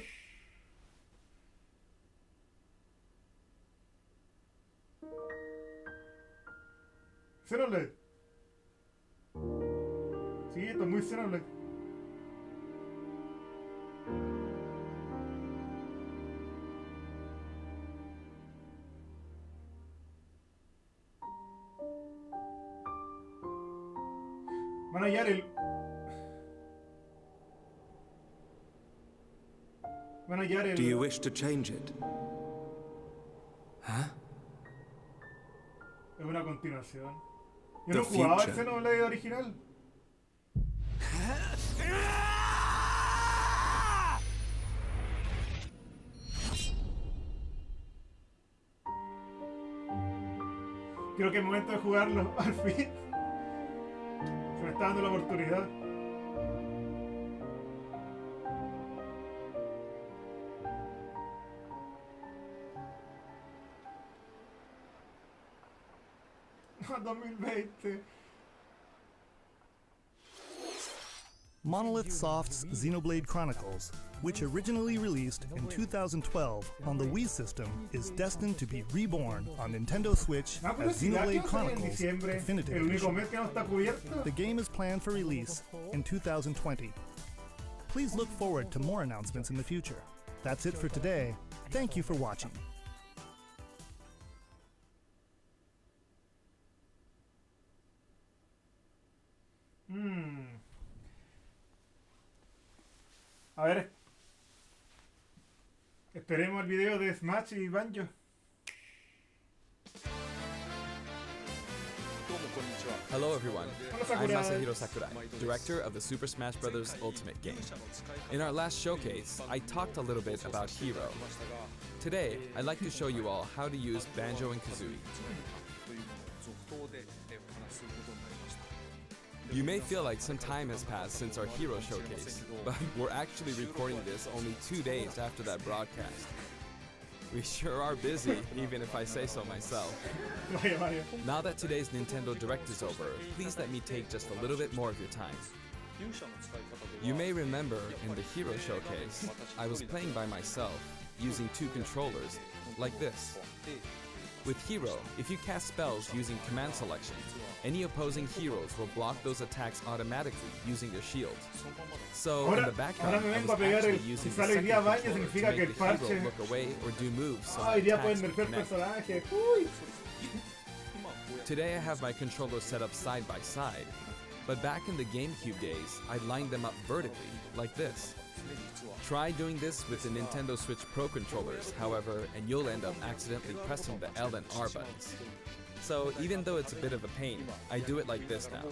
Xenoblade. Sí, esto es muy Xenoblade. Van a hallar el... Van a hallar el... Do you wish to change it? Huh? Es una continuación. Yo The no jugaba el future. Xenoblade original. Creo que es momento de jugarlo, al fin. Se me está dando la oportunidad. No, 2020. Monolith Soft's Xenoblade Chronicles, which originally released in 2012 on the Wii system, is destined to be reborn on Nintendo Switch Ah, as pues ya Xenoblade que sale en Chronicles diciembre, Definitive el único Edition. mes que no está cubierto. The game is planned for release in 2020. Please look forward to more announcements in the future. That's it for today. Thank you for watching. A ver. Esperemos el video de Smash y Banjo. Hello everyone, Hola, I'm Sakurai. Masahiro Sakurai, director of the Super Smash Bros. Ultimate game. In our last showcase, I talked a little bit about Hero. Today, I'd like to show you all how to use Banjo and Kazooie. You may feel like some time has passed since our Hero showcase, but we're actually recording this only 2 days after that broadcast. We sure are busy, even if I say so myself. Vaya, vaya. Now that today's Nintendo Direct is over, please let me take just a little bit more of your time. You may remember in the Hero showcase, I was playing by myself, using 2 controllers, like this. With Hero, if you cast spells using command selection, any opposing heroes will block those attacks automatically using their shields. So in the Ahora background, me I vengo was a pegar actually el... Si using the sale hoy second día Banjo controller to significa que make el the hero parche... look away or do moves so Hoy my día attacks pueden will nerfear connect. personajes. Uy. Today I have my controllers set up side by side, but back in the GameCube days, I lined them up vertically, like this. Try doing this with the Nintendo Switch Pro controllers, however, and you'll end up accidentally pressing the L and R buttons. So even though it's a bit of a pain, I do it like this now.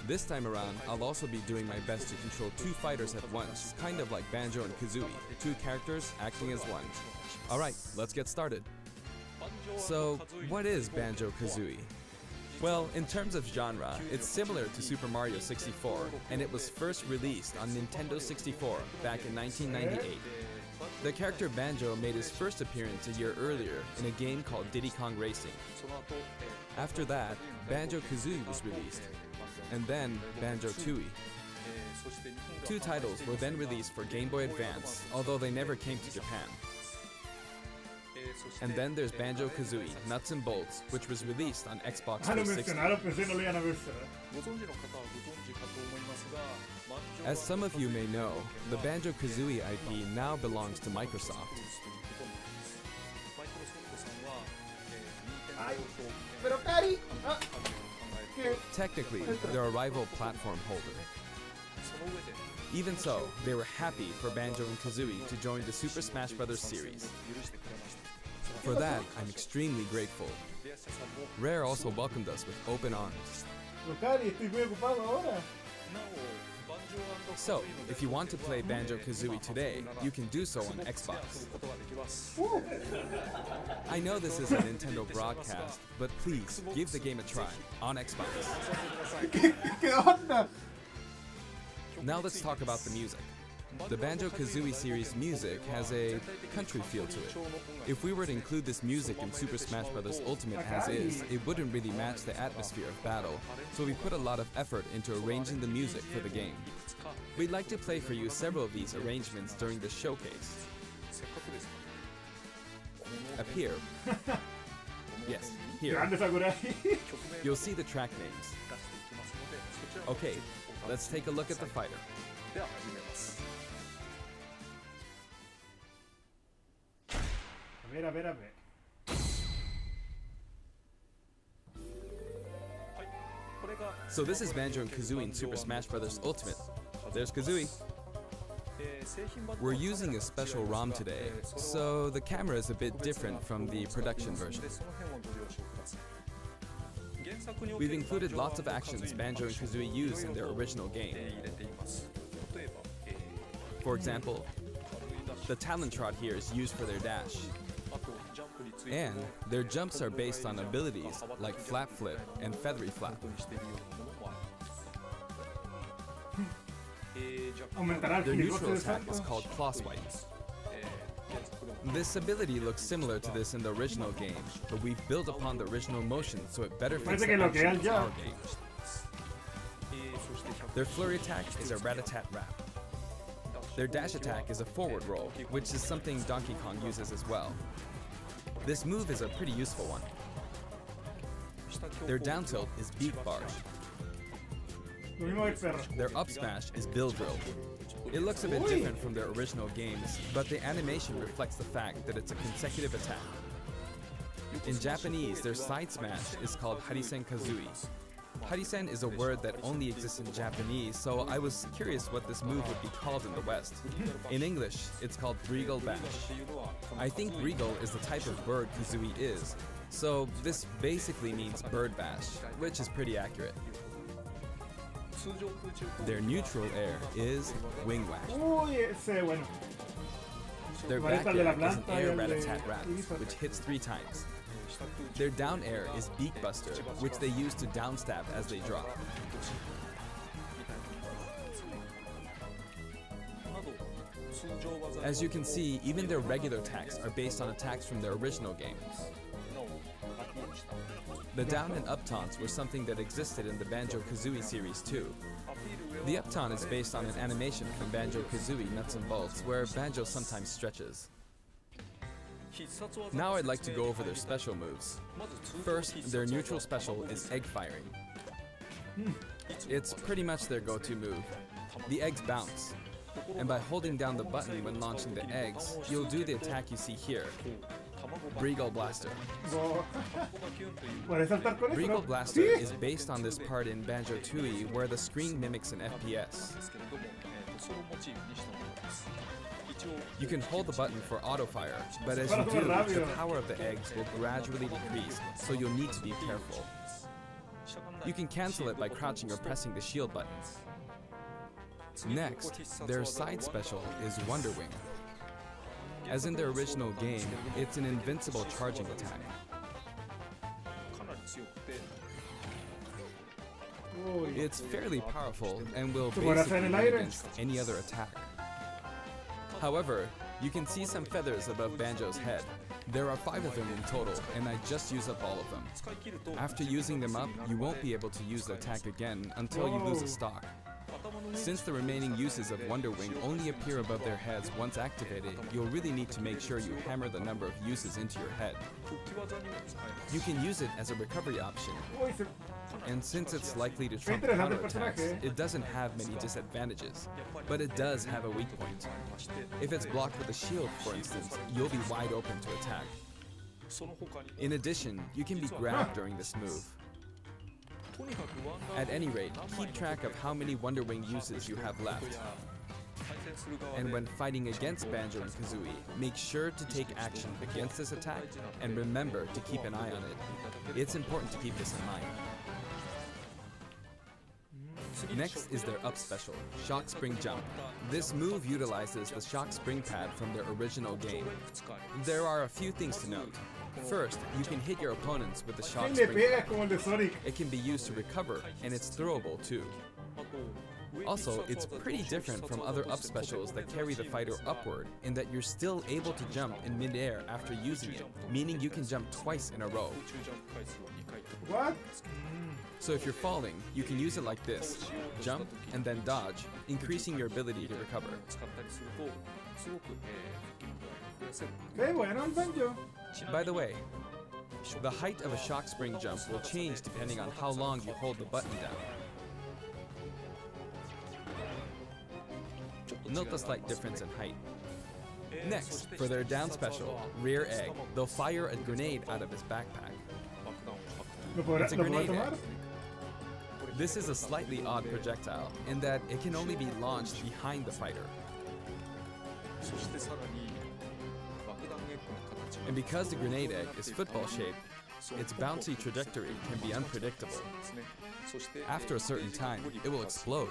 This time around, I'll also be doing my best to control two fighters at once, kind of like Banjo and Kazooie, two characters acting as one. Alright, let's get started. So, what is Banjo-Kazooie? Well, in terms of genre, it's similar to Super Mario 64, and it was first released on Nintendo 64 back in 1998. The character Banjo made his first appearance a year earlier in a game called Diddy Kong Racing. After that, Banjo-Kazooie was released, and then Banjo-Tooie. Two titles were then released for Game Boy Advance, although they never came to Japan. And then there's Banjo-Kazooie Nuts and Bolts, which was released on Xbox 360. As some of you may know, the Banjo-Kazooie IP now belongs to Microsoft. Technically, they're a rival platform holder. Even so, they were happy for Banjo and Kazooie to join the Super Smash Bros. Series. For that, I'm extremely grateful. Rare also welcomed us with open arms. So, if you want to play Banjo-Kazooie today, you can do so on Xbox. I know this is a Nintendo broadcast, but please, give the game a try on Xbox. Now let's talk about the music. The Banjo-Kazooie series music has a country feel to it. If we were to include this music in Super Smash Bros. Ultimate as is, it wouldn't really match the atmosphere of battle, so we put a lot of effort into arranging the music for the game. We'd like to play for you several of these arrangements during the showcase. Up here. Yes, here. You'll see the track names. Okay, let's take a look at the fighter. So this is Banjo and Kazooie in Super Smash Bros. Ultimate. There's Kazooie. We're using a special ROM today, so the camera is a bit different from the production version. We've included lots of actions Banjo and Kazooie use in their original game. For example, the talon trot here is used for their dash. And their jumps are based on abilities like Flap Flip and Feathery Flap. Their neutral attack is called Claw Swipe. This ability looks similar to this in the original game, but we've built upon the original motion so it better fits the action of our game. Their flurry attack is a rat-a-tat-rap. Their dash attack is a forward roll, which is something Donkey Kong uses as well. This move is a pretty useful one. Their down tilt is Beak Barge. Their up smash is Bill Drill. It looks a bit different from their original games, but the animation reflects the fact that it's a consecutive attack. In Japanese, their side smash is called Harisen Kazooie. Harisen is a word that only exists in Japanese, so I was curious what this move would be called in the West. In English, it's called Regal Bash. I think Regal is the type of bird Kazooie is, so this basically means bird bash, which is pretty accurate. Their neutral air is Wing Whack. Their back air is an air rat-a-tat-rat, which hits 3 times. Their down air is Beak Buster, which they use to downstab as they drop. As you can see, even their regular attacks are based on attacks from their original game. The down and up taunts were something that existed in the Banjo-Kazooie series too. The up taunt is based on an animation from Banjo-Kazooie Nuts and Bolts, where Banjo sometimes stretches. Now I'd like to go over their special moves. First, their neutral special is egg firing. It's pretty much their go-to move. The eggs bounce, and by holding down the button when launching the eggs, you'll do the attack you see here. Regal Blaster. ¿Puedes saltar con eso? Regal ¿No? Blaster ¿Sí? is based on this part in Banjo-Tooie where the screen mimics an FPS. You can hold the button for auto fire, but as you do, the power of the eggs will gradually decrease, so you'll need to be careful. You can cancel it by crouching or pressing the shield button. Next, their side special is Wonder Wing. As in their original game, it's an invincible charging attack. It's fairly powerful and will basically win against any other attack. However, you can see some feathers above Banjo's head. There are 5 of them in total, and I just used up all of them. After using them up, you won't be able to use the attack again until you lose a stock. Since the remaining uses of Wonder Wing only appear above their heads once activated, you'll really need to make sure you hammer the number of uses into your head. You can use it as a recovery option, and since it's likely to trump counterattacks, it doesn't have many disadvantages, but it does have a weak point. If it's blocked with a shield, for instance, you'll be wide open to attack. In addition, you can be grabbed during this move. At any rate, keep track of how many Wonder Wing uses you have left. And when fighting against Banjo and Kazooie, make sure to take action against this attack and remember to keep an eye on it. It's important to keep this in mind. Next is their up special, Shock Spring Jump. This move utilizes the Shock Spring pad from their original game. There are a few things to note. First, you can hit your opponents with the Shock Spring pad. It can be used to recover, and it's throwable too. Also, it's pretty different from other up specials that carry the fighter upward in that you're still able to jump in midair after using it, meaning you can jump twice in a row. What? So if you're falling, you can use it like this, jump and then dodge, increasing your ability to recover. By the way, the height of a Shock Spring jump will change depending on how long you hold the button down. Note the slight difference in height. Next, for their down special, Rear Egg, they'll fire a grenade out of his backpack. It's a grenade egg. This is a slightly odd projectile in that it can only be launched behind the fighter. And because the grenade egg is football shaped, its bouncy trajectory can be unpredictable. After a certain time, it will explode.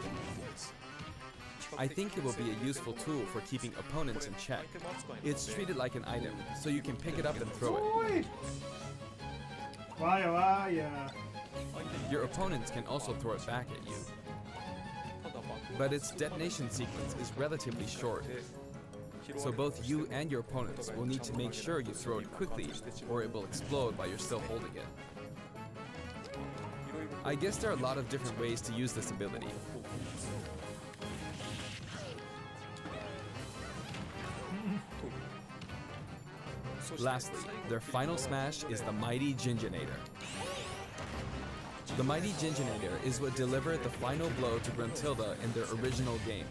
I think it will be a useful tool for keeping opponents in check. It's treated like an item, so you can pick it up and throw it. Your opponents can also throw it back at you. But its detonation sequence is relatively short, so both you and your opponents will need to make sure you throw it quickly, or it will explode while you're still holding it. I guess there are a lot of different ways to use this ability. Lastly, their final smash is the Mighty Ginginator. The Mighty Ginginator is what delivered the final blow to Gruntilda in their original game.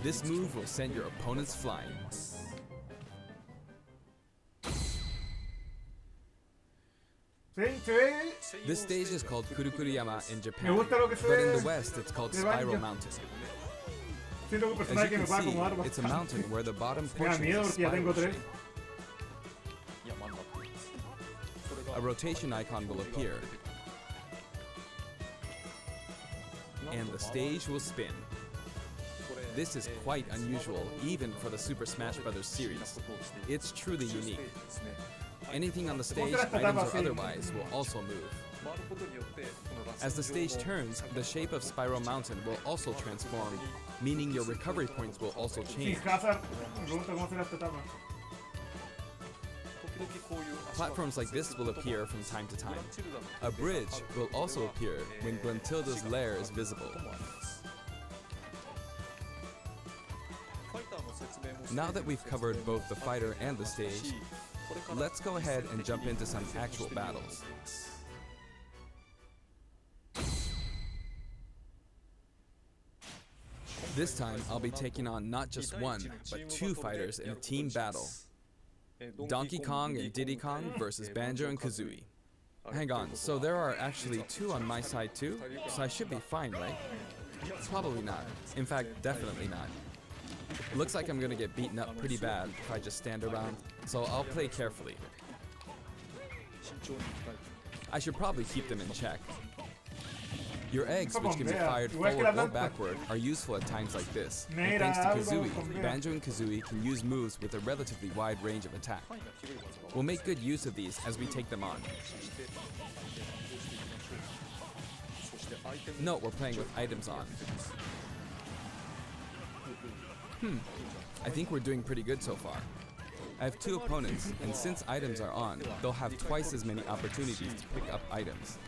This move will send your opponents flying. This stage is called Kurukuruyama in Japan, but in the West it's called Spiral Mountain. As you can see, it's a mountain where the bottom portion is a spiral shape. A rotation icon will appear, and the stage will spin. This is quite unusual, even for the Super Smash Bros. Series. It's truly unique. Anything on the stage, items or otherwise, will also move. As the stage turns, the shape of Spiral Mountain will also transform, meaning your recovery points will also change. Platforms like this will appear from time to time. A bridge will also appear when Gruntilda's lair is visible. Now that we've covered both the fighter and the stage, let's go ahead and jump into some actual battles. This time, I'll be taking on not just one, but two fighters in a team battle. Donkey Kong and Diddy Kong versus Banjo and Kazooie. Hang on, so there are actually 2 on my side too? So I should be fine, right? Probably not. In fact, definitely not. Looks like I'm gonna get beaten up pretty bad if I just stand around, so I'll play carefully. I should probably keep them in check. Your eggs, which can be fired forward or backward, are useful at times like this. And thanks to Kazooie, Banjo and Kazooie can use moves with a relatively wide range of attack. We'll make good use of these as we take them on. Note we're playing with items on. I think we're doing pretty good so far. I have 2 opponents, and since items are on, they'll have twice as many opportunities to pick up items.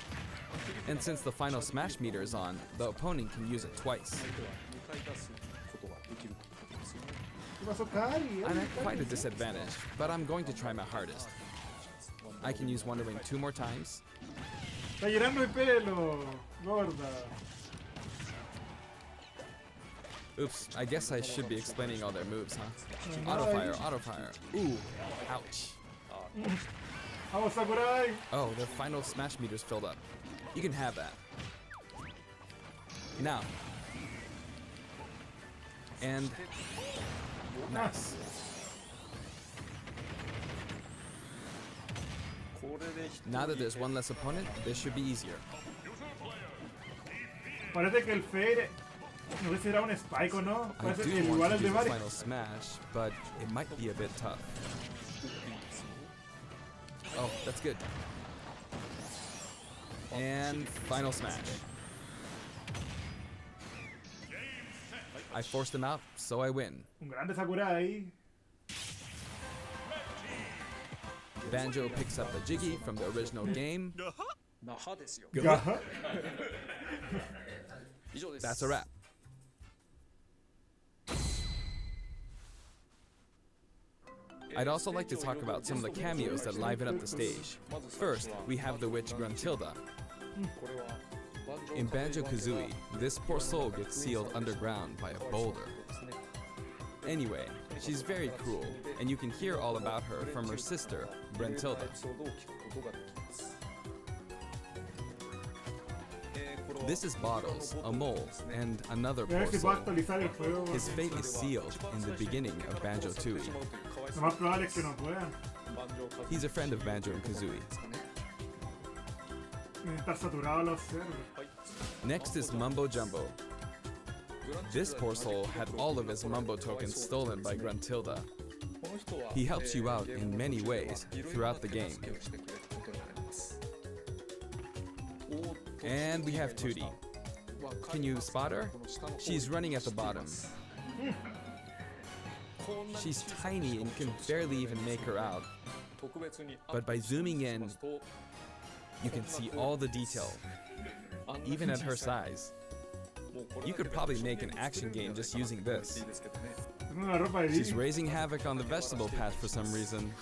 And since the final smash meter is on, the opponent can use it twice. I'm at quite a disadvantage, but I'm going to try my hardest. I can use Wonder Wing 2 more times. Está llenando el pelo, gorda. Oops, I guess I should be explaining all their moves, huh? Auto fire, auto fire. Ooh, ouch. Vamos, Sakurai! Oh, their final smash meter's filled up. You can have that. Now. And nice. Now that there's one less opponent, this should be easier. Parece que el Fade no sé si era un spike o no. I Parece que do igual want el to de do the Mario. final smash, but it might be a bit tough. Oh, that's good. And final smash. I forced him out, so I win. Un grande Sakurai. Banjo picks up the Jiggy from the original game. Gaha. That's a wrap. I'd also like to talk about some of the cameos that liven up the stage. First, we have the witch Gruntilda. In Banjo-Kazooie, this poor soul gets sealed underground by a boulder. Anyway, she's very cruel, and you can hear all about her from her sister, Gruntilda. This is Bottles, a mole, and another poor soul. His fate is sealed in the beginning of Banjo-Tooie. He's a friend of Banjo and Kazooie. Next is Mumbo Jumbo. This poor soul had all of his Mumbo tokens stolen by Gruntilda. He helps you out in many ways throughout the game. And we have Tootie. Can you spot her? She's running at the bottom. She's tiny and you can barely even make her out. But by zooming in, you can see all the detail, even at her size. You could probably make an action game just using this. She's raising havoc on the vegetable patch for some reason.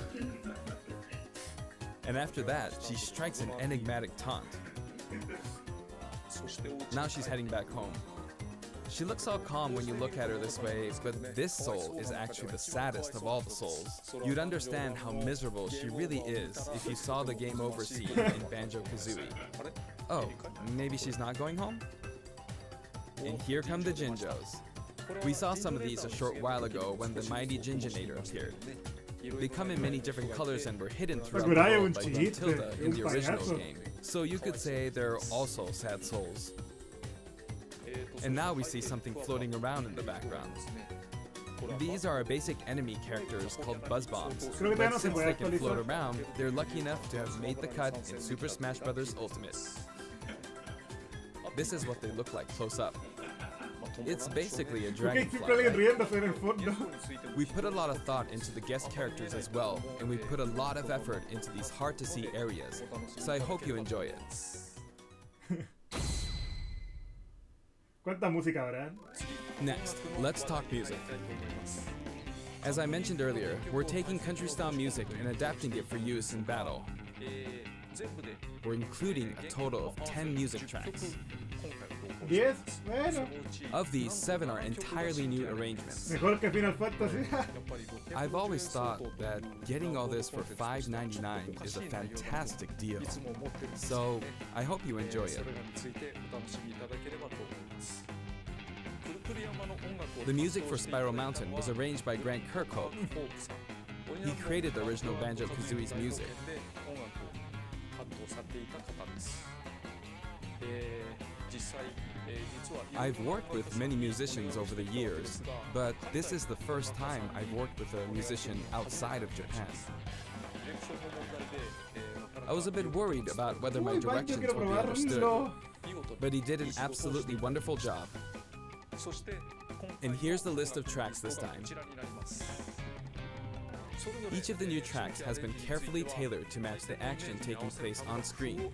And after that, she strikes an enigmatic taunt. Now she's heading back home. She looks all calm when you look at her this way, but this soul is actually the saddest of all the souls. You'd understand how miserable she really is if you saw the game over scene in Banjo-Kazooie. Oh, maybe she's not going home? And here come the Jinjos. We saw some of these a short while ago when the mighty Jinjonator appeared. They come in many different colors and were hidden throughout the world by Gruntilda in the original game. So you could say they're also sad souls. And now we see something floating around in the background. These are our basic enemy characters called Buzz Bombs, but since they can float around, they're lucky enough to have made the cut in Super Smash Bros. Ultimate. This is what they look like close up. It's basically a dragonfly. We put a lot of thought into the guest characters as well, and we put a lot of effort into these hard-to-see areas, so I hope you enjoy it. ¿Cuánta música habrá? Next, let's talk music. As I mentioned earlier, we're taking country-style music and adapting it for use in battle. We're including a total of 10 music tracks. 10, bueno. Of these, 7 are entirely new arrangements. Mejor que Final Fantasy. I've always thought that getting all this for $5.99 is a fantastic deal. So, I hope you enjoy it. The music for Spiral Mountain was arranged by Grant Kirkhope. He created the original Banjo-Kazooie's music. I've worked with many musicians over the years, but this is the first time I've worked with a musician outside of Japan. I was a bit worried about whether my directions would be understood, but he did an absolutely wonderful job. And here's the list of tracks this time. Each of the new tracks has been carefully tailored to match the action taking place on screen.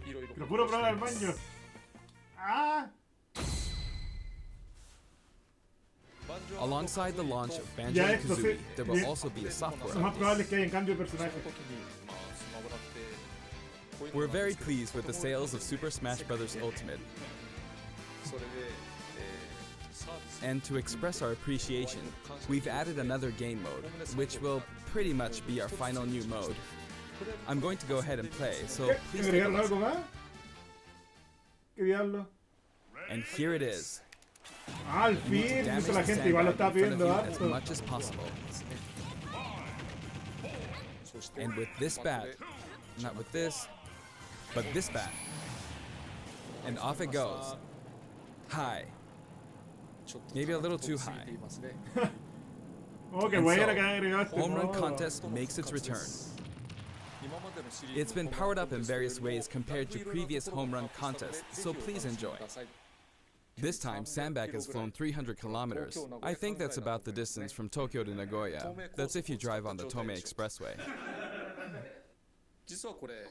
Alongside the launch of Banjo-Kazooie, there will also be a software update. We're very pleased with the sales of Super Smash Bros. Ultimate. And to express our appreciation, we've added another game mode, which will pretty much be our final new mode. I'm going to go ahead and play, so please take a listen. And here it is. Al fin, la gente igual lo está pidiendo as much as possible. And with this bat, not with this, but this bat. And off it goes. High. Maybe a little too high. Okay, and so, Home Run Contest makes its return. It's been powered up in various ways compared to previous Home Run Contests, so please enjoy. This time, Sandbag has flown 300 kilometers. I think that's about the distance from Tokyo to Nagoya. That's if you drive on the Tomei Expressway.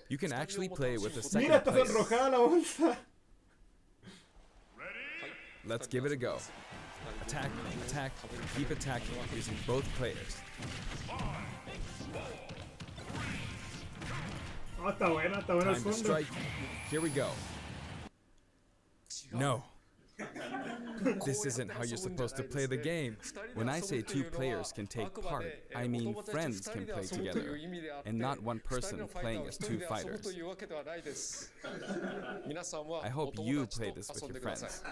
You can actually play with a second place. Let's give it a go. Attack, attack, keep attacking using both players. Time to strike. Here we go. No. This isn't how you're supposed to play the game. When I say 2 players can take part, I mean friends can play together, and not one person playing as 2 fighters. I hope you play this with your friends.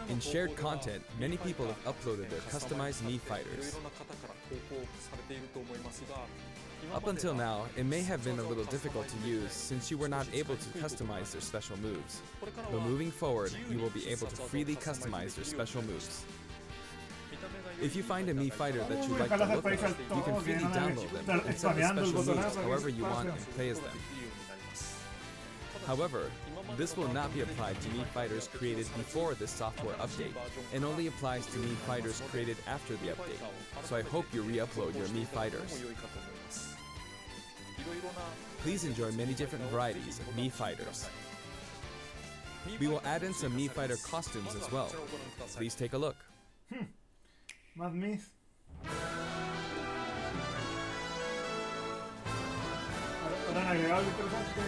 In shared content, many people have uploaded their customized Mii fighters. Up until now, it may have been a little difficult to use since you were not able to customize their special moves. But moving forward, you will be able to freely customize their special moves. If you find a Mii fighter that you like the look of, you can freely download them and set the special moves however you want and play as them. However, this will not be applied to Mii fighters created before this software update, and only applies to Mii fighters created after the update, so I hope you re-upload your Mii fighters. Please enjoy many different varieties of Mii fighters. We will add in some Mii fighter costumes as well. Please take a look. Más Miis. Ahora han agregado algo interesante.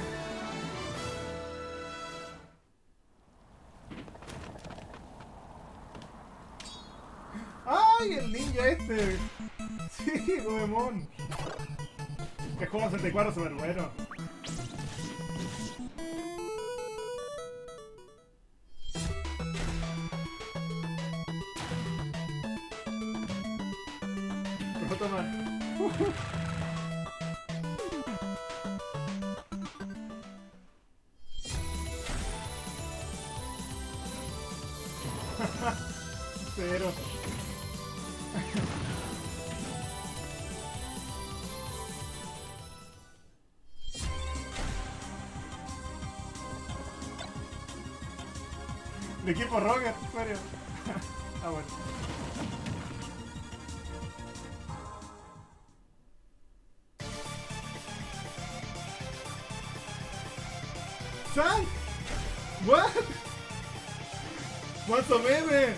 ¡Ay, el ninja este! Sí, Goemon. Es como 64, súper bueno. Pero toma. Pero el equipo Rocket, en serio. Ah, bueno. ¿San? What? ¡Cuánto meme!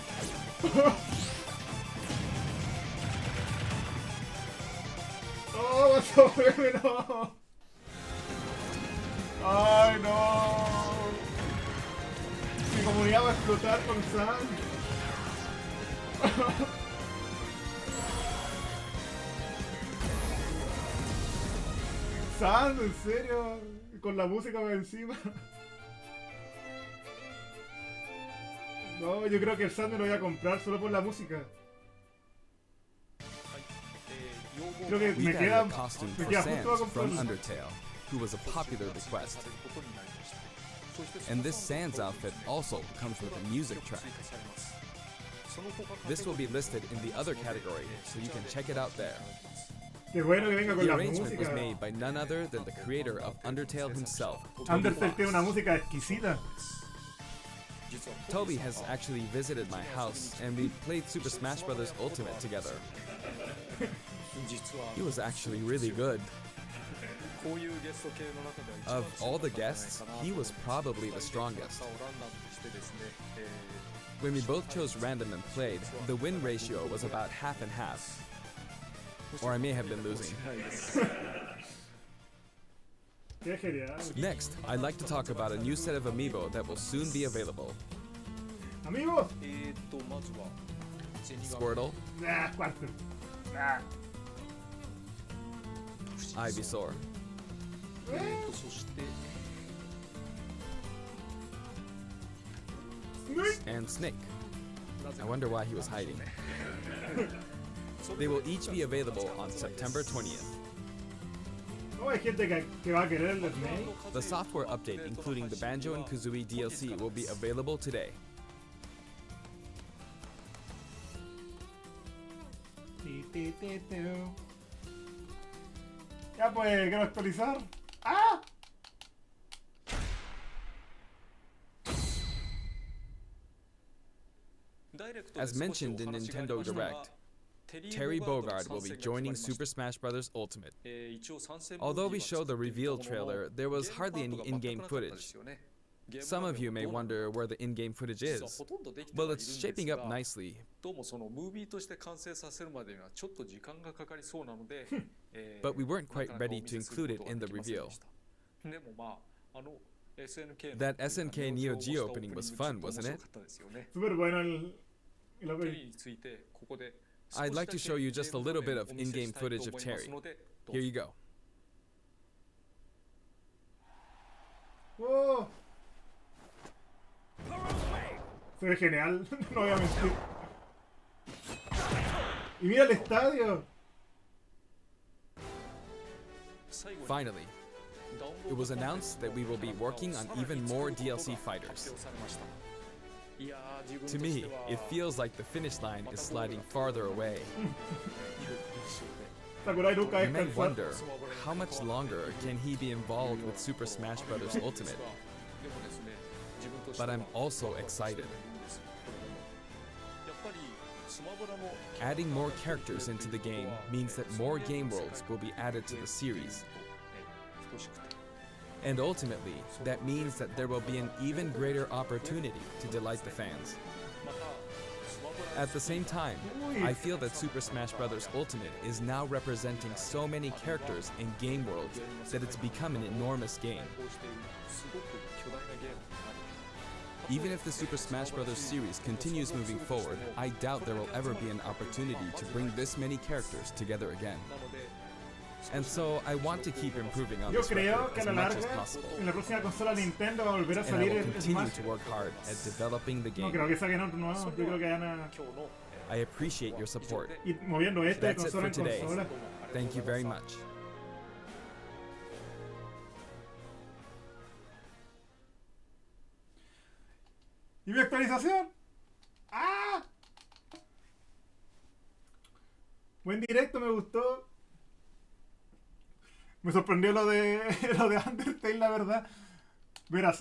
¡Oh, cuánto meme, no! ¡Ay, no! Mi comunidad va a explotar con Sam. Sam, ¿en serio? Con la música por encima. No, yo creo que el Sam me lo voy a comprar solo por la música. Creo que We've me queda added a costume for justo a Sans from comprarlo. Undertale, who was a popular request. And this Sans outfit also comes with a music track. This will be listed in the other category, so you can check it out there. Qué bueno que venga con The la arrangement was música. made by none other than the creator of Undertale himself, Toby Undertale tiene Fox. una música exquisita. Toby has actually visited my house, and we played Super Smash Bros. Ultimate together. He was actually really good. Of all the guests, he was probably the strongest. When we both chose random and played, the win ratio was about half and half. Or I may have been losing. Qué genial. Next, I'd like to talk about a new set of amiibo that will soon be available. Amigos. Squirtle, Ah, cuarto. Ah. Ivysaur, and Snake. I wonder why he was hiding. They will each be available on September 20th. No, hay gente que va a querer el Snake. The software update, including the Banjo and Kazooie DLC, will be available today. Ya pues, quiero actualizar. ¡Ah! As mentioned in Nintendo Direct, Terry Bogard will be joining Super Smash Bros. Ultimate. Although we showed the reveal trailer, there was hardly any in-game footage. Some of you may wonder where the in-game footage is. Well, it's shaping up nicely. But we weren't quite ready to include it in the reveal. That SNK Neo Geo opening was fun, wasn't it? Súper bueno el opening. I'd like to show you just a little bit of in-game footage of Terry. Here you go. ¡Oh! Se ve genial, no voy a mentir. Y mira el estadio. Finally, it was announced that we will be working on even more DLC fighters. To me, it feels like the finish line is sliding farther away. You may wonder, how much longer can he be involved with Super Smash Bros. Ultimate? But I'm also excited. Adding more characters into the game means that more game worlds will be added to the series. And ultimately, that means that there will be an even greater opportunity to delight the fans. At the same time, I feel that Super Smash Bros. Ultimate is now representing so many characters and game worlds that it's become an enormous game. Even if the Super Smash Bros. Series continues moving forward, I doubt there will ever be an opportunity to bring this many characters together again. And so I want to keep improving on Yo this creo record que as a la much as larga, possible. en la próxima consola Nintendo va a volver a And I salir will el continue Smash. to work hard at developing the No game. creo que saquen otro nuevo, yo creo que van a I appreciate your support. ir moviendo este de That's it consola for en today. consola. Thank you very much. ¿Y mi actualización? ¡Ah! Buen directo, me gustó. Me sorprendió lo de lo de Undertale, la verdad. Ver a